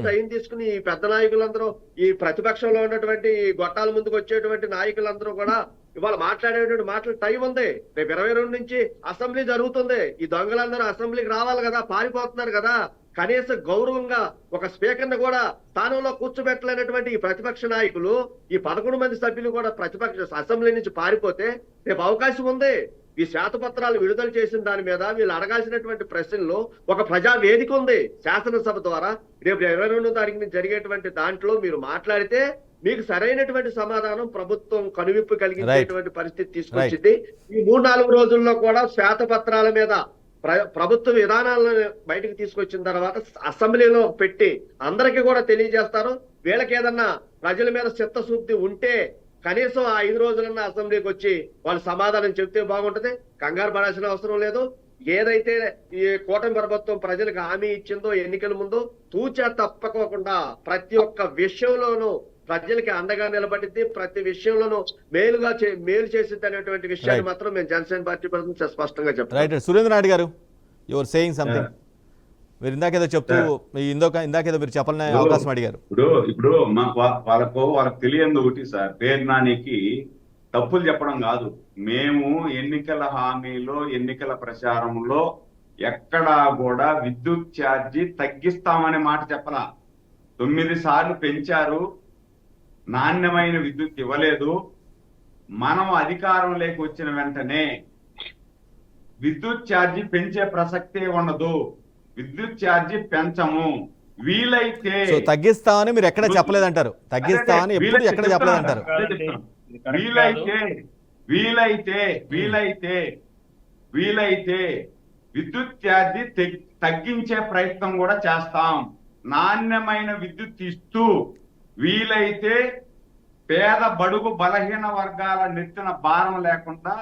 S6: టైం తీసుకుని ఈ పెద్ద నాయకులందరూ, ఈ ప్రతిపక్షంలో ఉన్నటువంటి గొట్టాల ముందుకు వచ్చేటువంటి నాయకులందరూ కూడా ఇవాళ మాట్లాడేటువంటి మాటలు టైం ఉంది. రేపు 22 నుంచి అసెంబ్లీ జరుగుతుంది. ఈ దొంగలందరూ అసెంబ్లీకి రావాలి కదా, పారిపోతున్నారు కదా. కనీస గౌరవంగా ఒక స్పీకర్ని కూడా స్థానంలో కూర్చోబెట్టలేనటువంటి ఈ ప్రతిపక్ష నాయకులు, ఈ 11 మంది సభ్యులు కూడా ప్రతిపక్ష అసెంబ్లీ నుంచి పారిపోతే రేపు అవకాశం ఉంది. ఈ శ్వేతపత్రాలు విడుదల చేసిన దాని మీద వీళ్ళు అడగాల్సినటువంటి ప్రశ్నలు ఒక ప్రజా వేదిక ఉంది శాసనసభ ద్వారా. రేపు 22వ తారీఖున జరిగేటువంటి దాంట్లో మీరు మాట్లాడితే మీకు సరైనటువంటి సమాధానం ప్రభుత్వం కనువిప్పు కలిగించేటువంటి పరిస్థితి తీసుకొచ్చింది. ఈ 3-4 రోజుల్లో కూడా శ్వేతపత్రాల మీద ప్రభుత్వ విధానాలను బయటకు తీసుకొచ్చిన తర్వాత అసెంబ్లీలో పెట్టి అందరికీ కూడా తెలియజేస్తారు. వీళ్ళకి ఏదన్నా ప్రజల మీద చిత్తశుద్ధి ఉంటే కనీసం ఆ 5 రోజులన్నా అసెంబ్లీకి వచ్చి వాళ్ళు సమాధానం చెప్తే బాగుంటది. కంగారు పడాల్సిన అవసరం లేదు. ఏదైతే ఈ కూటమి ప్రభుత్వం ప్రజలకు హామీ ఇచ్చిందో ఎన్నికల ముందు, తూచా తప్పకోకుండా ప్రతి ఒక్క విషయంలోనూ ప్రజలకి అండగా నిలబడిద్ది, ప్రతి విషయంలోనూ మేలు చేసిద్ది అనేటువంటి విషయాన్ని మాత్రం మేము జనసేన పార్టీ ప్రభుత్వం స్పష్టంగా చెప్తాం.
S1: రైట్. సురేంద్ర నాయుడు గారు, యువర్ సేయింగ్ సంథింగ్. మీరు ఇందాకేదో చెప్తూ ఇందాకేదో మీరు చెప్పాలనే అవకాశం అడిగారు.
S3: ఇప్పుడు వాళ్ళకు తెలియదు ఒకటి సార్, పేరు నానికి తప్పులు చెప్పడం కాదు. మేము ఎన్నికల హామీలో, ఎన్నికల ప్రచారంలో ఎక్కడా కూడా విద్యుత్ ఛార్జీ తగ్గిస్తామనే మాట చెప్పలా. 9 సార్లు పెంచారు, నాణ్యమైన విద్యుత్ ఇవ్వలేదు. మనం అధికారంలోకి వచ్చిన వెంటనే విద్యుత్ ఛార్జీ పెంచే ప్రసక్తే ఉండదు, విద్యుత్ ఛార్జీ పెంచము, వీలైతే
S1: తగ్గిస్తామని మీరు ఎక్కడ చెప్పలేదంటారు. తగ్గిస్తామని ఎప్పుడు ఎక్కడ చెప్పలేదంటారు.
S3: వీలైతే వీలైతే వీలైతే విద్యుత్ ఛార్జీ తగ్గించే ప్రయత్నం కూడా చేస్తాం. నాణ్యమైన విద్యుత్ ఇస్తూ వీలైతే పేద బడుగు బలహీన వర్గాల నెత్తిన భారం లేకుండా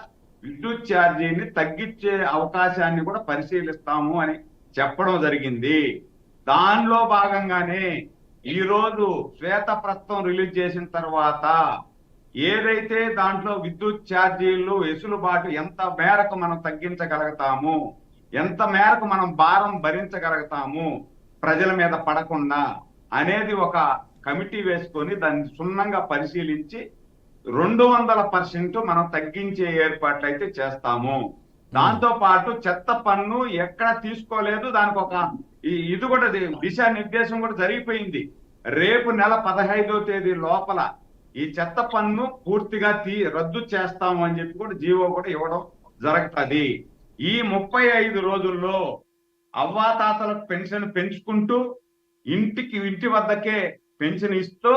S3: విద్యుత్ ఛార్జీని తగ్గించే అవకాశాన్ని కూడా పరిశీలిస్తాము అని చెప్పడం జరిగింది. దానిలో భాగంగానే ఈ రోజు శ్వేతపత్రం రిలీజ్ చేసిన తర్వాత ఏదైతే దాంట్లో విద్యుత్ ఛార్జీలు వెసులుబాటు ఎంత మేరకు మనం తగ్గించగలుగుతాము, ఎంత మేరకు మనం భారం భరించగలుగుతాము ప్రజల మీద పడకుండా అనేది ఒక కమిటీ వేసుకొని దాన్ని క్షుణ్ణంగా పరిశీలించి 200% మనం తగ్గించే ఏర్పాట్లు అయితే చేస్తాము. దాంతో పాటు చెత్త పన్ను ఎక్కడ తీసుకోలేదు, దానికి ఒక ఇది కూడా దిశానిర్దేశం కూడా జరిగిపోయింది. రేపు నెల 15వ తేదీ లోపల ఈ చెత్త పన్ను పూర్తిగా రద్దు చేస్తాము అని చెప్పి కూడా జీవో కూడా ఇవ్వడం జరుగుతుంది. ఈ 35 రోజుల్లో అవ్వాతాతలకు పెన్షన్ పెంచుకుంటూ ఇంటి వద్దకే పెన్షన్ ఇస్తూ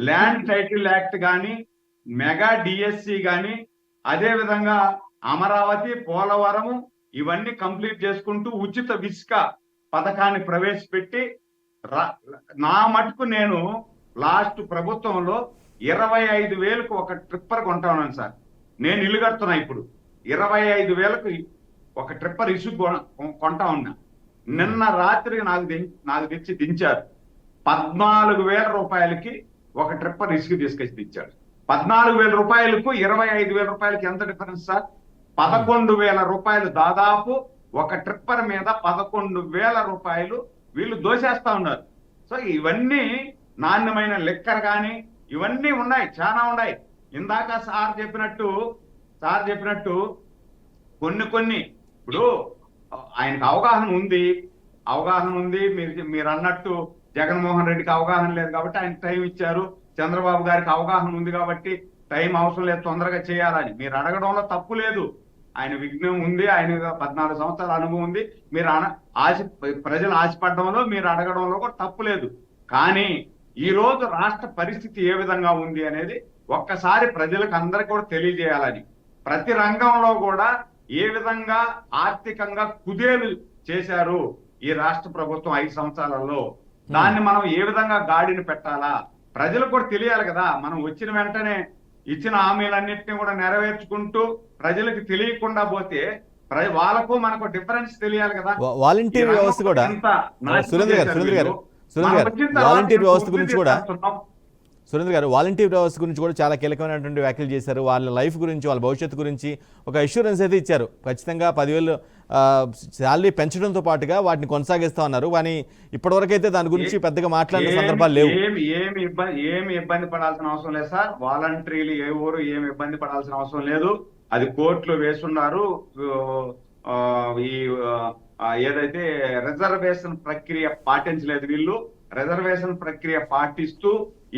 S3: ల్యాండ్ టైటిల్ యాక్ట్ కానీ, మెగా డిఎస్సి కానీ, అదే విధంగా అమరావతి, పోలవరము ఇవన్నీ కంప్లీట్ చేసుకుంటూ ఉచిత ఇసుక పథకాన్ని ప్రవేశపెట్టి నా మటుకు నేను లాస్ట్ ప్రభుత్వంలో 25,000కు ఒక ట్రిప్పర్ కొంటా ఉన్నాను సార్. నేను ఇల్లు కడుతున్నా ఇప్పుడు. 25,000కు ఒక ట్రిప్పర్ ఇసుక కొంటా ఉన్నా. నిన్న రాత్రి నాకు తెచ్చి దించారు. 14,000 రూపాయలకి ఒక ట్రిప్పర్ ఇసుక తీసుకొచ్చి దించాడు. 14,000 రూపాయలకు 25,000 రూపాయలకి ఎంత డిఫరెన్స్ సార్? 11,000 రూపాయలు దాదాపు ఒక ట్రిప్పర్ మీద 11,000 రూపాయలు వీళ్ళు దోసేస్తా ఉన్నారు. సో ఇవన్నీ నాణ్యమైన లెక్కర్ కానీ ఇవన్నీ ఉన్నాయి, చాలా ఉన్నాయి. ఇందాక సార్ చెప్పినట్టు కొన్ని ఇప్పుడు ఆయనకు అవగాహన ఉంది. మీరు అన్నట్టు జగన్మోహన్ రెడ్డికి అవగాహన లేదు కాబట్టి ఆయన టైం ఇచ్చారు. చంద్రబాబు గారికి అవగాహన ఉంది కాబట్టి టైం అవసరం లేదు, తొందరగా చేయాలని మీరు అడగడంలో తప్పు లేదు. ఆయన విజ్ఞానం ఉంది, ఆయన 14 సంవత్సరాల అనుభవం ఉంది. మీరు ప్రజలు ఆశపడడంలో మీరు అడగడంలో కూడా తప్పు లేదు. కానీ ఈ రోజు రాష్ట్ర పరిస్థితి ఏ విధంగా ఉంది అనేది ఒక్కసారి ప్రజలకు అందరికీ కూడా తెలియజేయాలని, ప్రతి రంగంలో కూడా ఏ విధంగా ఆర్థికంగా కుదేలు చేశారు ఈ రాష్ట్ర ప్రభుత్వం 5 సంవత్సరాలలో, దాన్ని మనం ఏ విధంగా గాడిని పెట్టాలా ప్రజలకు కూడా తెలియాలి కదా. మనం వచ్చిన వెంటనే ఇచ్చిన హామీలన్నింటినీ కూడా నెరవేర్చుకుంటూ ప్రజలకు తెలియకుండా పోతే వాళ్ళకు మనకు డిఫరెన్స్ తెలియాలి కదా.
S1: వాలంటీర్ వ్యవస్థ కూడా సురేంద్ర గారు వాలంటీర్ వ్యవస్థ గురించి కూడా సురేంద్ర గారు వాలంటీర్ వ్యవస్థ గురించి కూడా చాలా కీలకమైనటువంటి వ్యాఖ్యలు చేశారు. వాళ్ళ లైఫ్ గురించి, వాళ్ళ భవిష్యత్తు గురించి ఒక అష్యూరెన్స్ అయితే ఇచ్చారు. ఖచ్చితంగా 10,000 శాలరీ పెంచడంతో పాటుగా వాటిని కొనసాగిస్తా ఉన్నారు. కానీ ఇప్పటివరకు అయితే దాని గురించి పెద్దగా మాట్లాడిన సందర్భాలు లేవు.
S3: ఏమి ఇబ్బంది పడాల్సిన అవసరం లేదు సార్. వాలంటీర్లు ఏమి ఇబ్బంది పడాల్సిన అవసరం లేదు. అది కోర్టులో వేసున్నారు. ఈ ఏదైతే రిజర్వేషన్ ప్రక్రియ పాటించలేదు వీళ్ళు, రిజర్వేషన్ ప్రక్రియ పాటిస్తూ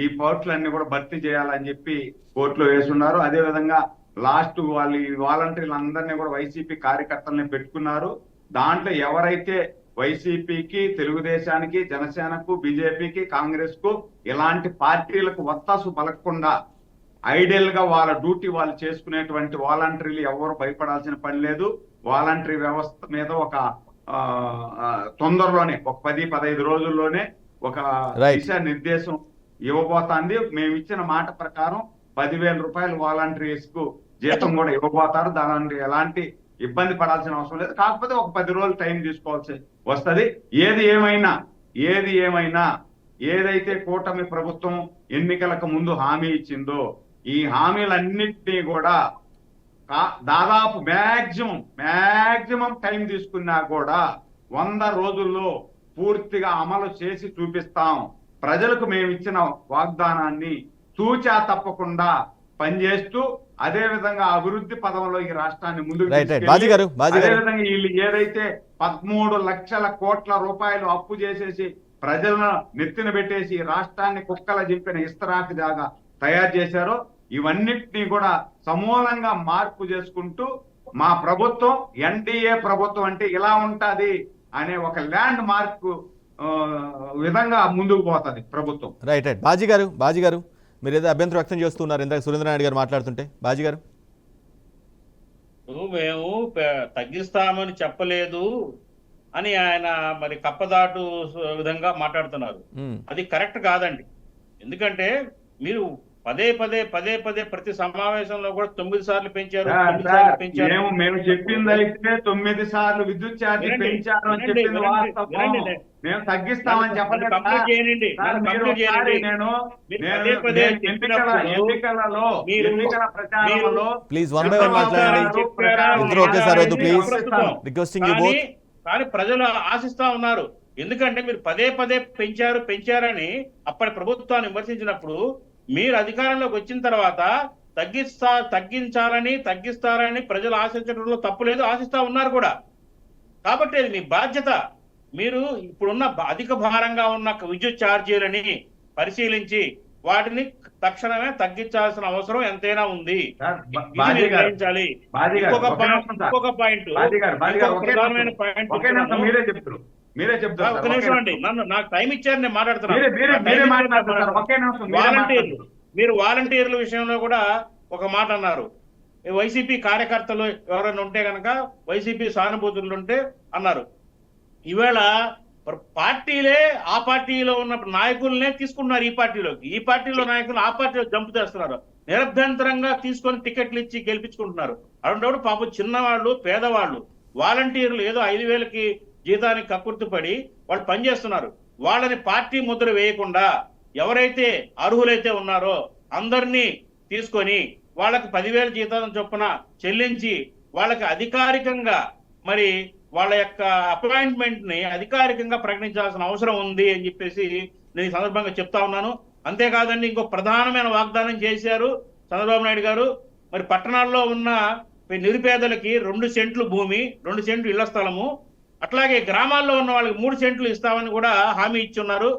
S3: ఈ పోస్టులన్నీ కూడా భర్తీ చేయాలని చెప్పి కోర్టులో వేసున్నారు. అదే విధంగా లాస్ట్ వాళ్ళు ఈ వాలంటీర్లు అందరినీ కూడా వైసీపీ కార్యకర్తల్ని పెట్టుకున్నారు. దాంట్లో ఎవరైతే వైసీపీకి, తెలుగుదేశానికి, జనసేనకు, బీజేపీకి, కాంగ్రెస్ కు ఇలాంటి పార్టీలకు వత్తాసు పలకకుండా ఐడియల్ గా వాళ్ళ డ్యూటీ వాళ్ళు చేసుకునేటువంటి వాలంటీర్లు ఎవరు భయపడాల్సిన పని లేదు. వాలంటరీ వ్యవస్థ మీద ఒక తొందరలోనే ఒక 10-15 రోజుల్లోనే ఒక దిశా నిర్దేశం ఇవ్వబోతోంది. మేము ఇచ్చిన మాట ప్రకారం 10,000 రూపాయలు వాలంటీర్స్ కు జీతం కూడా ఇవ్వబోతారు. దాని ఎలాంటి ఇబ్బంది పడాల్సిన అవసరం లేదు. కాకపోతే ఒక 10 రోజులు టైం తీసుకోవాల్సి వస్తుంది. ఏది ఏమైనా ఏదైతే కూటమి ప్రభుత్వం ఎన్నికలకు ముందు హామీ ఇచ్చిందో ఈ హామీలన్నింటినీ కూడా దాదాపు మ్యాక్సిమం టైం తీసుకున్నా కూడా 100 రోజుల్లో పూర్తిగా అమలు చేసి చూపిస్తాం. ప్రజలకు మేము ఇచ్చిన వాగ్దానాన్ని తూచా తప్పకుండా పనిచేస్తూ అదే విధంగా అభివృద్ధి పదంలో ఈ రాష్ట్రాన్ని ముందుకు అదే విధంగా వీళ్ళు ఏదైతే 13 లక్షల కోట్ల రూపాయలు అప్పు చేసేసి ప్రజలను నెత్తిన పెట్టేసి రాష్ట్రాన్ని కుక్కల జింపిన ఇస్తరాకు జాగా తయారు చేశారో ఇవన్నిటినీ కూడా సమూలంగా మార్పు చేసుకుంటూ మా ప్రభుత్వం ఎన్డీఏ ప్రభుత్వం అంటే ఇలా ఉంటది అనే ఒక ల్యాండ్ మార్క్ విధంగా ముందుకు పోతుంది ప్రభుత్వం.
S1: బాజీ గారు మీరు ఏదో అభ్యంతరం వ్యక్తం చేస్తున్నారు ఇందాక సురేంద్రనాయుడు గారు మాట్లాడుతుంటే. బాజీ గారు
S4: మేము తగ్గిస్తామని చెప్పలేదు అని ఆయన మరి కప్పదాటు విధంగా మాట్లాడుతున్నారు. అది కరెక్ట్ కాదండి. ఎందుకంటే మీరు పదే పదే ప్రతి సమావేశంలో కూడా 9 సార్లు పెంచారు, 9 సార్లు పెంచారు.
S3: మేము చెప్పింది అయితే 9 సార్లు విద్యుత్ ఛార్జీ పెంచారు అని చెప్పింది వాస్తవం. మేము తగ్గిస్తామని చెప్పలేదు.
S4: కంప్లీట్ చేయండి.
S3: ఎన్నికల ప్రచారంలో
S1: ప్లీజ్ వన్ బై వన్ మాట్లాడండి. ఇద్దరు ఒకేసారి వద్దు ప్లీజ్. Requesting you both.
S4: కానీ ప్రజలు ఆశిస్తా ఉన్నారు. ఎందుకంటే మీరు పదే పెంచారని అప్పటి ప్రభుత్వాన్ని విమర్శించినప్పుడు మీరు అధికారంలోకి వచ్చిన తర్వాత తగ్గిస్తారని ప్రజలు ఆశించడంలో తప్పులేదు, ఆశిస్తా ఉన్నారు కూడా. కాబట్టి అది మీ బాధ్యత. మీరు ఇప్పుడున్న అధిక భారంగా ఉన్న విద్యుత్ ఛార్జీలని పరిశీలించి వాటిని తక్షణమే తగ్గించాల్సిన అవసరం ఎంతైనా ఉంది. ఇంకొక పాయింట్, ప్రధానమైన పాయింట్.
S3: మీరే చెప్తారు.
S4: ఒక నిమిషం అండి, నాకు టైం ఇచ్చారు, నేను మాట్లాడుతున్నాను. మీరు వాలంటీర్ల విషయంలో కూడా ఒక మాట అన్నారు. వైసీపీ కార్యకర్తలు ఎవరైనా ఉంటే కనుక వైసీపీ సానుభూతులు ఉంటే అన్నారు. ఈవేళ పార్టీలే ఆ పార్టీలో ఉన్న నాయకులనే తీసుకున్నారు ఈ పార్టీలో నాయకులు ఆ పార్టీలో జంప్ చేస్తున్నారు. నిరభ్యంతరంగా తీసుకొని టికెట్లు ఇచ్చి గెలిపించుకుంటున్నారు. అలాంటప్పుడు పాపం చిన్నవాళ్ళు, పేదవాళ్ళు, వాలంటీర్లు ఏదో 5,000కి జీతానికి కక్కుర్తిపడి వాళ్ళు పనిచేస్తున్నారు. వాళ్ళని పార్టీ ముద్ర వేయకుండా ఎవరైతే అర్హులైతే ఉన్నారో అందరినీ తీసుకొని వాళ్ళకి 10,000 జీతాలను చొప్పున చెల్లించి వాళ్ళకి అధికారికంగా మరి వాళ్ళ యొక్క అపాయింట్మెంట్ ని అధికారికంగా ప్రకటించాల్సిన అవసరం ఉంది అని చెప్పేసి నేను ఈ సందర్భంగా చెప్తా ఉన్నాను. అంతేకాదండి, ఇంకో ప్రధానమైన వాగ్దానం చేశారు చంద్రబాబు నాయుడు గారు. మరి పట్టణాల్లో ఉన్న నిరుపేదలకి 2 సెంట్లు భూమి, 2 సెంట్లు ఇళ్ల స్థలము, అట్లాగే గ్రామాల్లో ఉన్న వాళ్ళకి 3 సెంట్లు ఇస్తామని కూడా హామీ ఇచ్చున్నారు.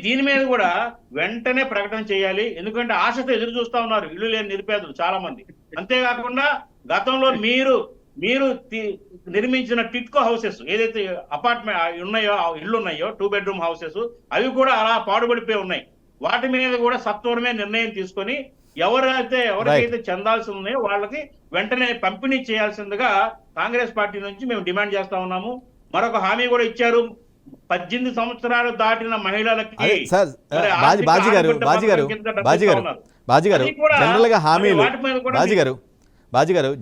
S4: దీని మీద కూడా వెంటనే ప్రకటన చేయాలి. ఎందుకంటే ఆశతో ఎదురు చూస్తా ఉన్నారు ఇల్లు లేని నిరుపేదలు చాలా మంది. అంతేకాకుండా గతంలో మీరు నిర్మించిన టిట్కో హౌసెస్ ఏదైతే అపార్ట్మెంట్ ఉన్నాయో, ఇళ్ళు ఉన్నాయో, 2 బెడ్రూమ్ హౌసెస్, అవి కూడా అలా పాడుబడిపోయి ఉన్నాయి. వాటి మీద కూడా సత్వరమే నిర్ణయం తీసుకొని ఎవరికైతే చెందాల్సి ఉన్నాయో వాళ్ళకి వెంటనే పంపిణీ చేయాల్సిందిగా కాంగ్రెస్ పార్టీ నుంచి మేము డిమాండ్ చేస్తా ఉన్నాము. మరొక హామీ కూడా ఇచ్చారు. 18 సంవత్సరాలు దాటిన మహిళలకి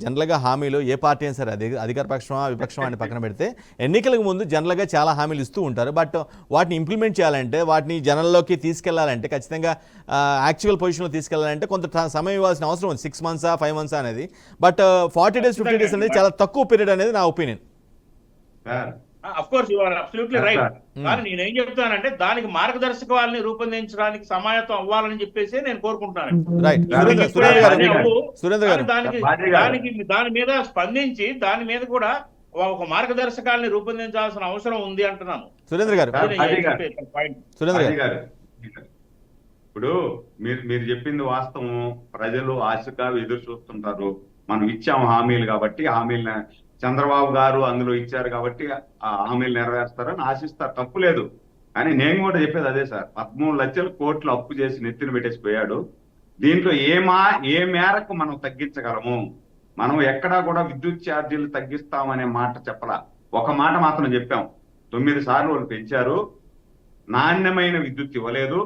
S1: జనరల్గా హామీలు ఏ పార్టీ అయినా సరే అధికార పక్షమా విపక్షమా అని పక్కన పెడితే ఎన్నికలకు ముందు జనరల్గా చాలా హామీలు ఇస్తూ ఉంటారు. బట్ వాటిని ఇంప్లిమెంట్ చేయాలంటే, వాటిని జనంలోకి తీసుకెళ్లాలంటే, ఖచ్చితంగా యాక్చువల్ పొజిషన్లో తీసుకెళ్లాలంటే కొంత సమయం ఇవ్వాల్సిన అవసరం ఉంది. 6 months 5 months అనేది. బట్ 40 days 50 days అనేది చాలా తక్కువ పీరియడ్ అనేది నా opinion.
S4: Of course you are absolutely right. కానీ నేనేం చెప్తానంటే దానికి మార్గదర్శకాలని రూపొందించడానికి సమాయత్తం అవ్వాలని చెప్పేసి నేను కోరుకుంటున్నాను. దాని మీద స్పందించి దాని మీద కూడా ఒక మార్గదర్శకాలని రూపొందించాల్సిన అవసరం ఉంది అంటున్నాను.
S1: సురేంద్ర గారు
S3: ఇప్పుడు మీరు చెప్పింది వాస్తవం. ప్రజలు ఆశగా ఎదురు చూస్తుంటారు. మనం ఇచ్చాము హామీలు కాబట్టి, హామీలు చంద్రబాబు గారు అందులో ఇచ్చారు కాబట్టి ఆ హామీలు నెరవేరుస్తారని ఆశిస్తారు, తప్పు లేదు. కానీ నేను కూడా చెప్పేది అదే సార్. 13 లక్షల కోట్లు అప్పు చేసి నెత్తిన పెట్టేసిపోయాడు. దీంట్లో ఏ మేరకు మనం తగ్గించగలము? మనం ఎక్కడా కూడా విద్యుత్ ఛార్జీలు తగ్గిస్తామనే మాట చెప్పలా. ఒక మాట మాత్రం చెప్పాం. 9 సార్లు వాళ్ళు పెంచారు, నాణ్యమైన విద్యుత్ ఇవ్వలేదు.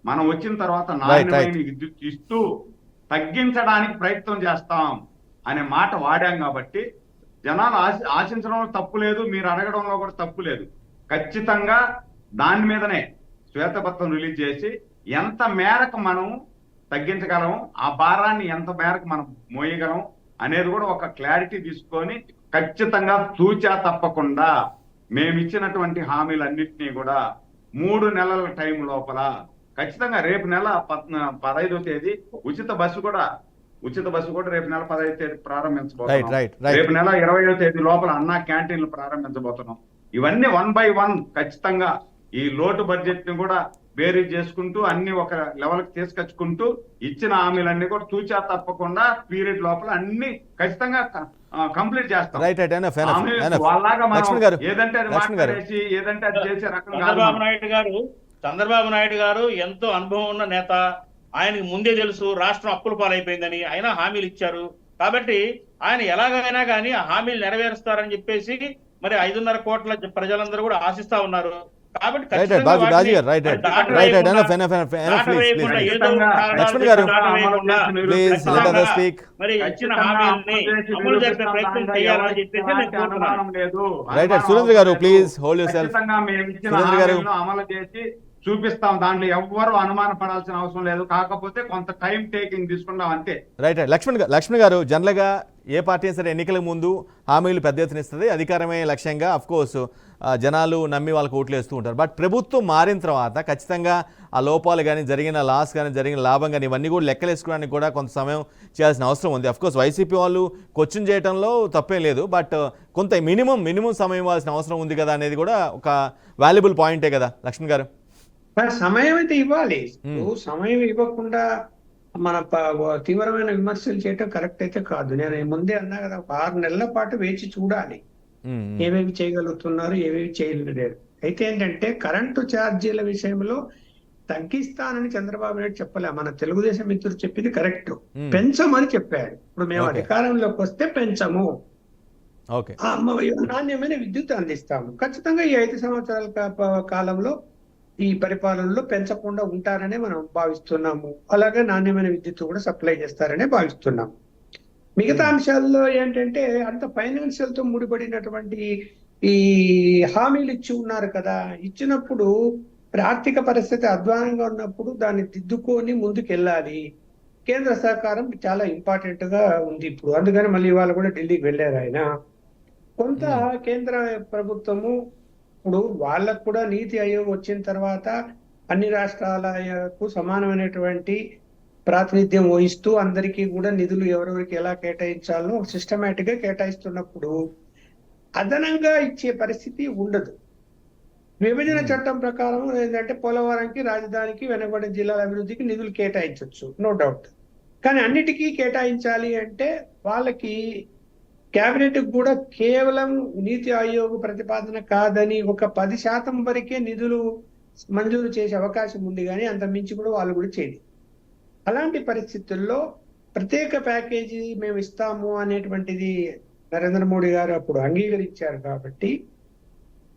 S3: మనం వచ్చిన తర్వాత నాణ్యమైన విద్యుత్ ఇస్తూ తగ్గించడానికి ప్రయత్నం చేస్తాం అనే మాట వాడాం. కాబట్టి జనాలు ఆశించడంలో తప్పు లేదు, మీరు అడగడంలో కూడా తప్పు లేదు. ఖచ్చితంగా దాని మీదనే శ్వేతపత్రం రిలీజ్ చేసి ఎంత మేరకు మనం తగ్గించగలం, ఆ భారాన్ని ఎంత మేరకు మనం మోయగలం అనేది కూడా ఒక క్లారిటీ తీసుకొని ఖచ్చితంగా తూచా తప్పకుండా మేమిచ్చినటువంటి హామీలన్నింటినీ కూడా 3 నెలల టైం లోపల ఖచ్చితంగా రేపు నెల 15వ తేదీ ఉచిత బస్సు కూడా రేపు నెల 15వ తేదీ ప్రారంభించబోతున్నాం. రేపు నెల 20వ తేదీ లోపల అన్నా క్యాంటీన్లు ప్రారంభించబోతున్నాం. ఇవన్నీ 1 by 1 ఖచ్చితంగా ఈ లోటు బడ్జెట్ ని కూడా బేరీ చేసుకుంటూ అన్ని ఒక లెవెల్ కి తీసుకొచ్చుకుంటూ ఇచ్చిన హామీలన్నీ కూడా తూచా తప్పకుండా పీరియడ్ లోపల అన్ని ఖచ్చితంగా కంప్లీట్ చేస్తాం. వాళ్ళలాగా ఏదంటే అది మాట్లాడేసి ఏదంటే అది చేసే రకం.
S4: చంద్రబాబు నాయుడు గారు ఎంతో అనుభవం ఉన్న నేత. ఆయనకి ముందే తెలుసు రాష్ట్రం అప్పుల పాలైపోయిందని. అయినా హామీలు ఇచ్చారు. కాబట్టి ఆయన ఎలాగైనా కానీ ఆ హామీలు నెరవేరుస్తారని చెప్పేసి మరి 5.5 కోట్ల ప్రజలందరూ కూడా ఆశిస్తా ఉన్నారు. కాబట్టి
S1: రైట్
S4: ఖచ్చితంగా
S1: బాజీ
S4: వాటిని
S1: గారు, రైట్
S4: మరి దాట
S1: రైట్
S4: వేయకుండా-
S1: రైట్
S4: దాట వేయకుండా
S1: ప్లీజ్
S4: ఏదో ఒక కారణాలు
S1: లక్ష్మణ్
S4: చెప్పి
S1: గారు,
S4: దాట వేయకుండా
S1: ప్లీజ్ లెట్
S4: ఖచ్చితంగా
S1: అదర్ స్పీక్.
S4: మరి ఇచ్చిన హామీలని అమలు జరిపే ప్రయత్నం చేయాలని చెప్పేసి నేను కోరుతున్నాను.
S3: అనుమానం లేదు.
S1: రైట్
S3: అనుమానం
S1: సురేంద్ర గారు,
S3: అవసరం
S1: ప్లీజ్
S3: లేదు.
S1: Hold your self.
S3: ఖచ్చితంగా మేము ఇచ్చిన
S1: సురేంద్ర గారు.
S3: హామీలను అమలు చేసి చూపిస్తాం. దాంట్లో ఎవ్వరు అనుమాన పడాల్సిన అవసరం లేదు. కాకపోతే కొంత టైం టేకింగ్ తీసుకుంటాం అంతే.
S1: రైట్ లక్ష్మణ్ గారు, జనరల్గా ఏ పార్టీ సరే ఎన్నికలకు ముందు హామీలు పెద్ద ఎత్తున ఇస్తుంది, అధికారమే లక్ష్యంగా అఫ్ కోర్స్ జనాలు నమ్మి వాళ్ళకి ఓట్లు వేస్తూ ఉంటారు. బట్ ప్రభుత్వం మారిన తర్వాత ఖచ్చితంగా ఆ లోపాలు కానీ, జరిగిన లాస్ కానీ, జరిగిన లాభం కానీ ఇవన్నీ కూడా లెక్కలేసుకోవడానికి కూడా కొంత సమయం చేయాల్సిన అవసరం ఉంది. అఫ్ కోర్స్ వైసీపీ వాళ్ళు క్వశ్చన్ చేయడంలో తప్పేం లేదు, బట్ కొంత మినిమం సమయం ఇవ్వాల్సిన అవసరం ఉంది కదా అనేది కూడా ఒక వాల్యుబుల్ పాయింటే కదా లక్ష్మణ్ గారు.
S5: మరి సమయం అయితే ఇవ్వాలి. సమయం ఇవ్వకుండా మన తీవ్రమైన విమర్శలు చేయటం కరెక్ట్ అయితే కాదు. నేను ముందే అన్నా కదా, 6 నెలల పాటు వేచి చూడాలి ఏమేమి చేయగలుగుతున్నారు, ఏమేమి చేయలేరు. అయితే ఏంటంటే కరెంటు ఛార్జీల విషయంలో తగ్గిస్తానని చంద్రబాబు నాయుడు చెప్పలే. మన తెలుగుదేశం మిత్రుడు చెప్పింది కరెక్ట్, పెంచమని చెప్పాడు. ఇప్పుడు మేము అధికారంలోకి వస్తే పెంచము, నాణ్యమైన విద్యుత్ అందిస్తాము. ఖచ్చితంగా ఈ 5 సంవత్సరాల కాలంలో ఈ పరిపాలనలో పెంచకుండా ఉంటారనే మనం భావిస్తున్నాము. అలాగే నాణ్యమైన విద్యుత్ కూడా సప్లై చేస్తారనే భావిస్తున్నాము. మిగతా అంశాల్లో ఏంటంటే అంత ఫైనాన్షియల్ తో ముడిపడినటువంటి ఈ హామీలు ఇచ్చి ఉన్నారు కదా, ఇచ్చినప్పుడు ఆర్థిక పరిస్థితి అధ్వానంగా ఉన్నప్పుడు దాన్ని దిద్దుకొని ముందుకెళ్ళాలి. కేంద్ర సహకారం చాలా ఇంపార్టెంట్ గా ఉంది ఇప్పుడు. అందుకని మళ్ళీ ఇవాళ కూడా ఢిల్లీకి వెళ్ళారు ఆయన. కొంత కేంద్ర ప్రభుత్వము ఇప్పుడు వాళ్ళకు కూడా నీతి ఆయోగ్ వచ్చిన తర్వాత అన్ని రాష్ట్రాలకు సమానమైనటువంటి ప్రాతినిధ్యం వహిస్తూ అందరికీ కూడా నిధులు ఎవరెవరికి ఎలా కేటాయించాలో సిస్టమేటిక్ గా కేటాయిస్తున్నప్పుడు అదనంగా ఇచ్చే పరిస్థితి ఉండదు. విభజన చట్టం ప్రకారం ఏంటంటే పోలవరంకి, రాజధానికి, వెనుకబడిన జిల్లాల అభివృద్ధికి నిధులు కేటాయించవచ్చు, నో డౌట్. కానీ అన్నిటికీ కేటాయించాలి అంటే వాళ్ళకి కేబినెట్ కూడా కేవలం నీతి ఆయోగ్ ప్రతిపాదన కాదని ఒక 10% వరకే నిధులు మంజూరు చేసే అవకాశం ఉంది, కానీ అంత మించి కూడా వాళ్ళు కూడా చేయలేదు. అలాంటి పరిస్థితుల్లో ప్రత్యేక ప్యాకేజీ మేము ఇస్తాము అనేటువంటిది నరేంద్ర మోడీ గారు అప్పుడు అంగీకరించారు. కాబట్టి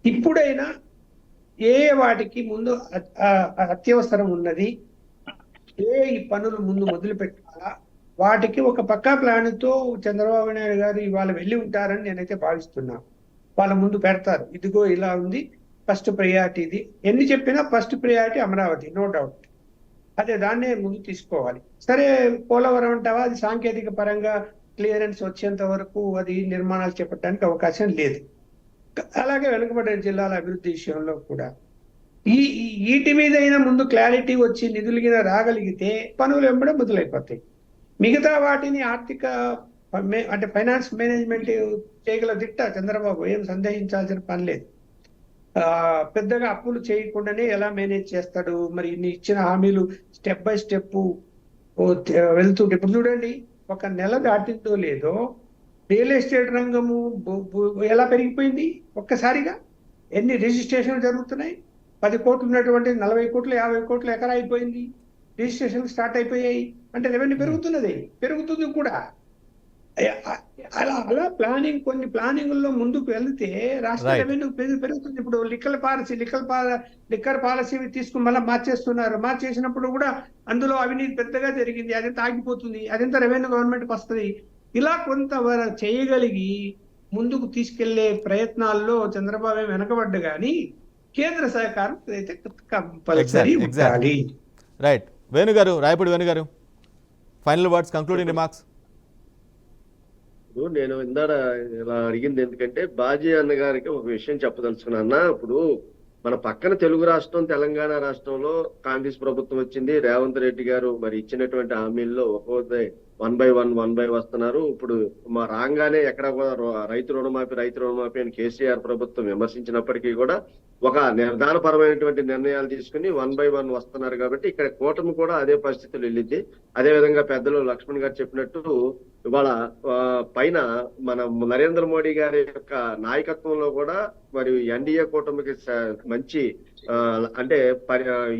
S5: ఇప్పుడైనా ఏ వాటికి ముందు అత్యవసరం ఉన్నది, ఈ పనులు ముందు మొదలు పెట్టాలా, వాటికి ఒక పక్కా ప్లాన్ తో చంద్రబాబు నాయుడు గారు ఇవాళ వెళ్ళి ఉంటారని నేనైతే భావిస్తున్నాను. వాళ్ళ ముందు పెడతారు, ఇదిగో ఇలా ఉంది, ఫస్ట్ ప్రయారిటీ ఇది. ఎన్ని చెప్పినా first priority Amaravati, no doubt. అదే దాన్నే ముందు తీసుకోవాలి. సరే పోలవరం అంటావా, అది సాంకేతిక పరంగా క్లియరెన్స్ వచ్చేంత వరకు అది నిర్మాణాలు చేపట్టడానికి అవకాశం లేదు. అలాగే వెనుకబడిన జిల్లాల అభివృద్ధి విషయంలో కూడా వీటి మీద అయినా ముందు క్లారిటీ వచ్చి నిధులు రాగలిగితే పనులు వెంబడే మొదలైపోతాయి. మిగతా వాటిని ఆర్థిక అంటే ఫైనాన్స్ మేనేజ్మెంట్ చేయగల దిట్ట చంద్రబాబు, ఏం సందేహించాల్సిన పని లేదు. పెద్దగా అప్పులు చేయకుండానే ఎలా మేనేజ్ చేస్తాడు. మరి ఇన్ని ఇచ్చిన హామీలు స్టెప్ బై స్టెప్ వెళ్తుంటే ఇప్పుడు చూడండి, ఒక నెల దాటిందో లేదో రియల్ ఎస్టేట్ రంగము ఎలా పెరిగిపోయింది ఒక్కసారిగా. ఎన్ని రిజిస్ట్రేషన్లు జరుగుతున్నాయి, 10 కోట్లు ఉన్నటువంటి 40 కోట్లు 50 కోట్లు ఎకరా అయిపోయింది. రిజిస్ట్రేషన్లు స్టార్ట్ అయిపోయాయి అంటే రెవెన్యూ పెరుగుతుంది కూడా. అలా ప్లానింగ్, కొన్ని ప్లానింగ్లో ముందుకు వెళ్తే రాష్ట్ర రెవెన్యూ పెరుగుతుంది. ఇప్పుడు లిక్కర్ పాలసీ తీసుకుని మళ్ళీ మార్చేసినప్పుడు కూడా అందులో అవినీతి పెద్దగా జరిగింది, అదంతా ఆగిపోతుంది, అదంతా రెవెన్యూ గవర్నమెంట్కి వస్తుంది. ఇలా కొంత చేయగలిగి ముందుకు తీసుకెళ్లే ప్రయత్నాల్లో చంద్రబాబు వెనకబడ్డ కానీ కేంద్ర సహకారం అయితే కంపల్సరీ ఉండాలి.
S1: రైట్. వేణుగారు, రాయపూడి వేణుగారు, ఫైనల్ వర్డ్స్, కంక్లూడింగ్ రిమార్క్స్.
S6: ఇప్పుడు నేను ఇందాక ఇలా అడిగింది ఎందుకంటే బాజీ అన్న గారికి ఒక విషయం చెప్పదలుచుకున్నా. ఇప్పుడు మన పక్కన తెలుగు రాష్ట్రం, తెలంగాణ రాష్ట్రంలో కాంగ్రెస్ ప్రభుత్వం వచ్చింది. రేవంత్ రెడ్డి గారు మరి ఇచ్చినటువంటి హామీల్లో ఒక్కొక్కటి 1 by 1 వస్తున్నారు. ఇప్పుడు మా రాగానే ఎక్కడ కూడా రైతు రుణమాఫీ అని కేసీఆర్ ప్రభుత్వం విమర్శించినప్పటికీ కూడా ఒక నిర్ధారపరమైనటువంటి నిర్ణయాలు తీసుకుని 1 by 1 వస్తున్నారు. కాబట్టి ఇక్కడ కూటమి కూడా అదే పరిస్థితులు వెళ్ళింది. అదే విధంగా పెద్దలు లక్ష్మణ్ గారు చెప్పినట్టు ఇవాళ పైన మన నరేంద్ర మోడీ గారి యొక్క నాయకత్వంలో కూడా మరి ఎన్డీఏ కూటమికి మంచి అంటే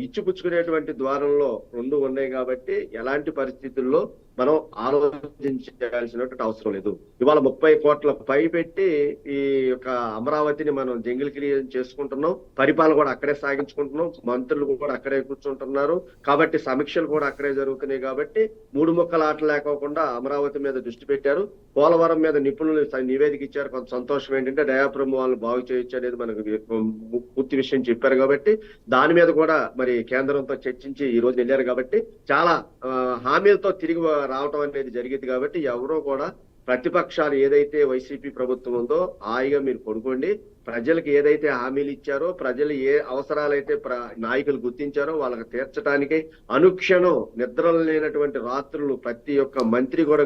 S6: ఇచ్చిపుచ్చుకునేటువంటి ద్వారంలో 2 ఉన్నాయి. కాబట్టి ఎలాంటి పరిస్థితుల్లో మనం ఆలోచించాల్సినటువంటి అవసరం లేదు. ఇవాళ 30 కోట్ల పై పెట్టి ఈ యొక్క అమరావతిని మనం జంగిల్ క్లియర్ చేసుకుంటున్నాం, పరిపాలన కూడా అక్కడే సాగించుకుంటున్నాం, మంత్రులు కూడా అక్కడే కూర్చుంటున్నారు, కాబట్టి సమీక్షలు కూడా అక్కడే జరుగుతున్నాయి. కాబట్టి మూడు ముక్కల ఆట లేకోకుండా అమరావతి మీద దృష్టి పెట్టారు. పోలవరం మీద నిపుణులు నివేదిక ఇచ్చారు. కొంత సంతోషం ఏంటంటే డయాఫ్రమ్ వాళ్ళని బాగు చేయొచ్చు అనేది మనకు పూర్తి విషయం చెప్పారు. కాబట్టి దాని మీద కూడా మరి కేంద్రంతో చర్చించి ఈ రోజు వెళ్ళారు. కాబట్టి చాలా హామీలతో తిరిగి రావటం అనేది జరిగింది. కాబట్టి ఎవరో కూడా ప్రతిపక్షాలు ఏదైతే వైసీపీ ప్రభుత్వం ఉందో హాయిగా మీరు పడుకోండి. ప్రజలకు ఏదైతే హామీలు ఇచ్చారో, ప్రజలు ఏ అవసరాలైతే నాయకులు గుర్తించారో వాళ్ళకి తీర్చడానికి అనుక్షణం నిద్రలు లేనటువంటి రాత్రులు ప్రతి ఒక్క మంత్రి కూడా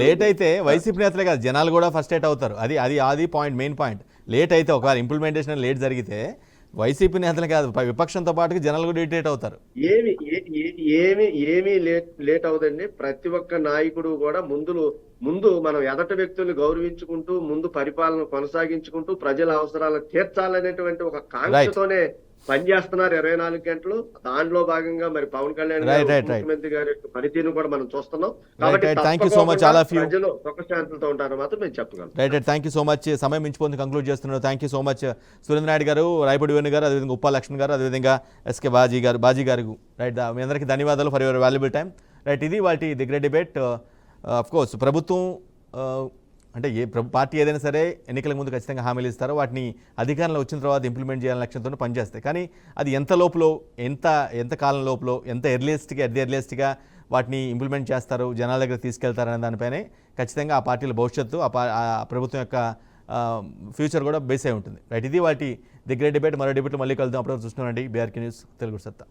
S1: లేట్ అయితే వైసీపీ నేతలే కాదు జనాలు కూడా ఫస్ట్రేట్ అవుతారు. అది పాయింట్, మెయిన్ పాయింట్. లేట్ అయితే ఒకవేళ ఇంప్లిమెంటేషన్ లేట్ జరిగితే వైసీపీ నేతలు కాదు విపక్షంతో పాటు జనాలు కూడా ఇరిటేట్ అవుతారు.
S6: ఏమీ లేట్ అవుదండి. ప్రతి ఒక్క నాయకుడు కూడా ముందు మనం ఎదటి వ్యక్తులు గౌరవించుకుంటూ ముందు పరిపాలన కొనసాగించుకుంటూ ప్రజల అవసరాలను తీర్చాలనేటువంటి ఒక కాంక్షతోనే పనిచేస్తున్నారు 24 గంటలు. దానిలో భాగంగా మరి పవన్ కళ్యాణ్ ముఖ్యమంత్రి గారి పనితీరును కూడా మనం చూస్తున్నాం. కాబట్టి ప్రజలు సుఖశాంతులతో ఉంటారు మాత్రం మేము చెప్పగలం.
S1: Right, thank you so much. సమయం మించిపోతుంది, కంక్లూడ్ చేస్తున్నాను. Thank you so much Surendra Naidu గారు, రాయపూడి వేణు గారు, అదేవిధంగా ఉప్పా లక్ష్మణ్ గారు, అదేవిధంగా ఎస్కే బాజీ గారు. రైట్, మీ అందరికీ ధన్యవాదాలు for your valuable time. Right, ఇది వాటి the great debate. Of course ప్రభుత్వం అంటే పార్టీ ఏదైనా సరే ఎన్నికల ముందు ఖచ్చితంగా హామీలు ఇస్తారో వాటిని అధికారంలో వచ్చిన తర్వాత ఇంప్లిమెంట్ చేయాలనే లక్ష్యంతో పనిచేస్తాయి. కానీ అది ఎంత లోపల, ఎంత కాలం లోపల, ఎంత ఎర్లియస్ట్గా వాటిని ఇంప్లిమెంట్ చేస్తారు, జనాల దగ్గర తీసుకెళ్తారనే దానిపైనే ఖచ్చితంగా ఆ పార్టీల భవిష్యత్తు, ఆ ప్రభుత్వం యొక్క ఫ్యూచర్ కూడా బేస్ అయి ఉంటుంది. రైట్, ఇది వాటి ది గ్రేట్ డిబేట్. మరో డిబేట్లో మళ్ళీ కలుద్దాం. అప్పుడు చూస్తున్నానండి బీఆర్కే న్యూస్ తెలుగు సత్తా.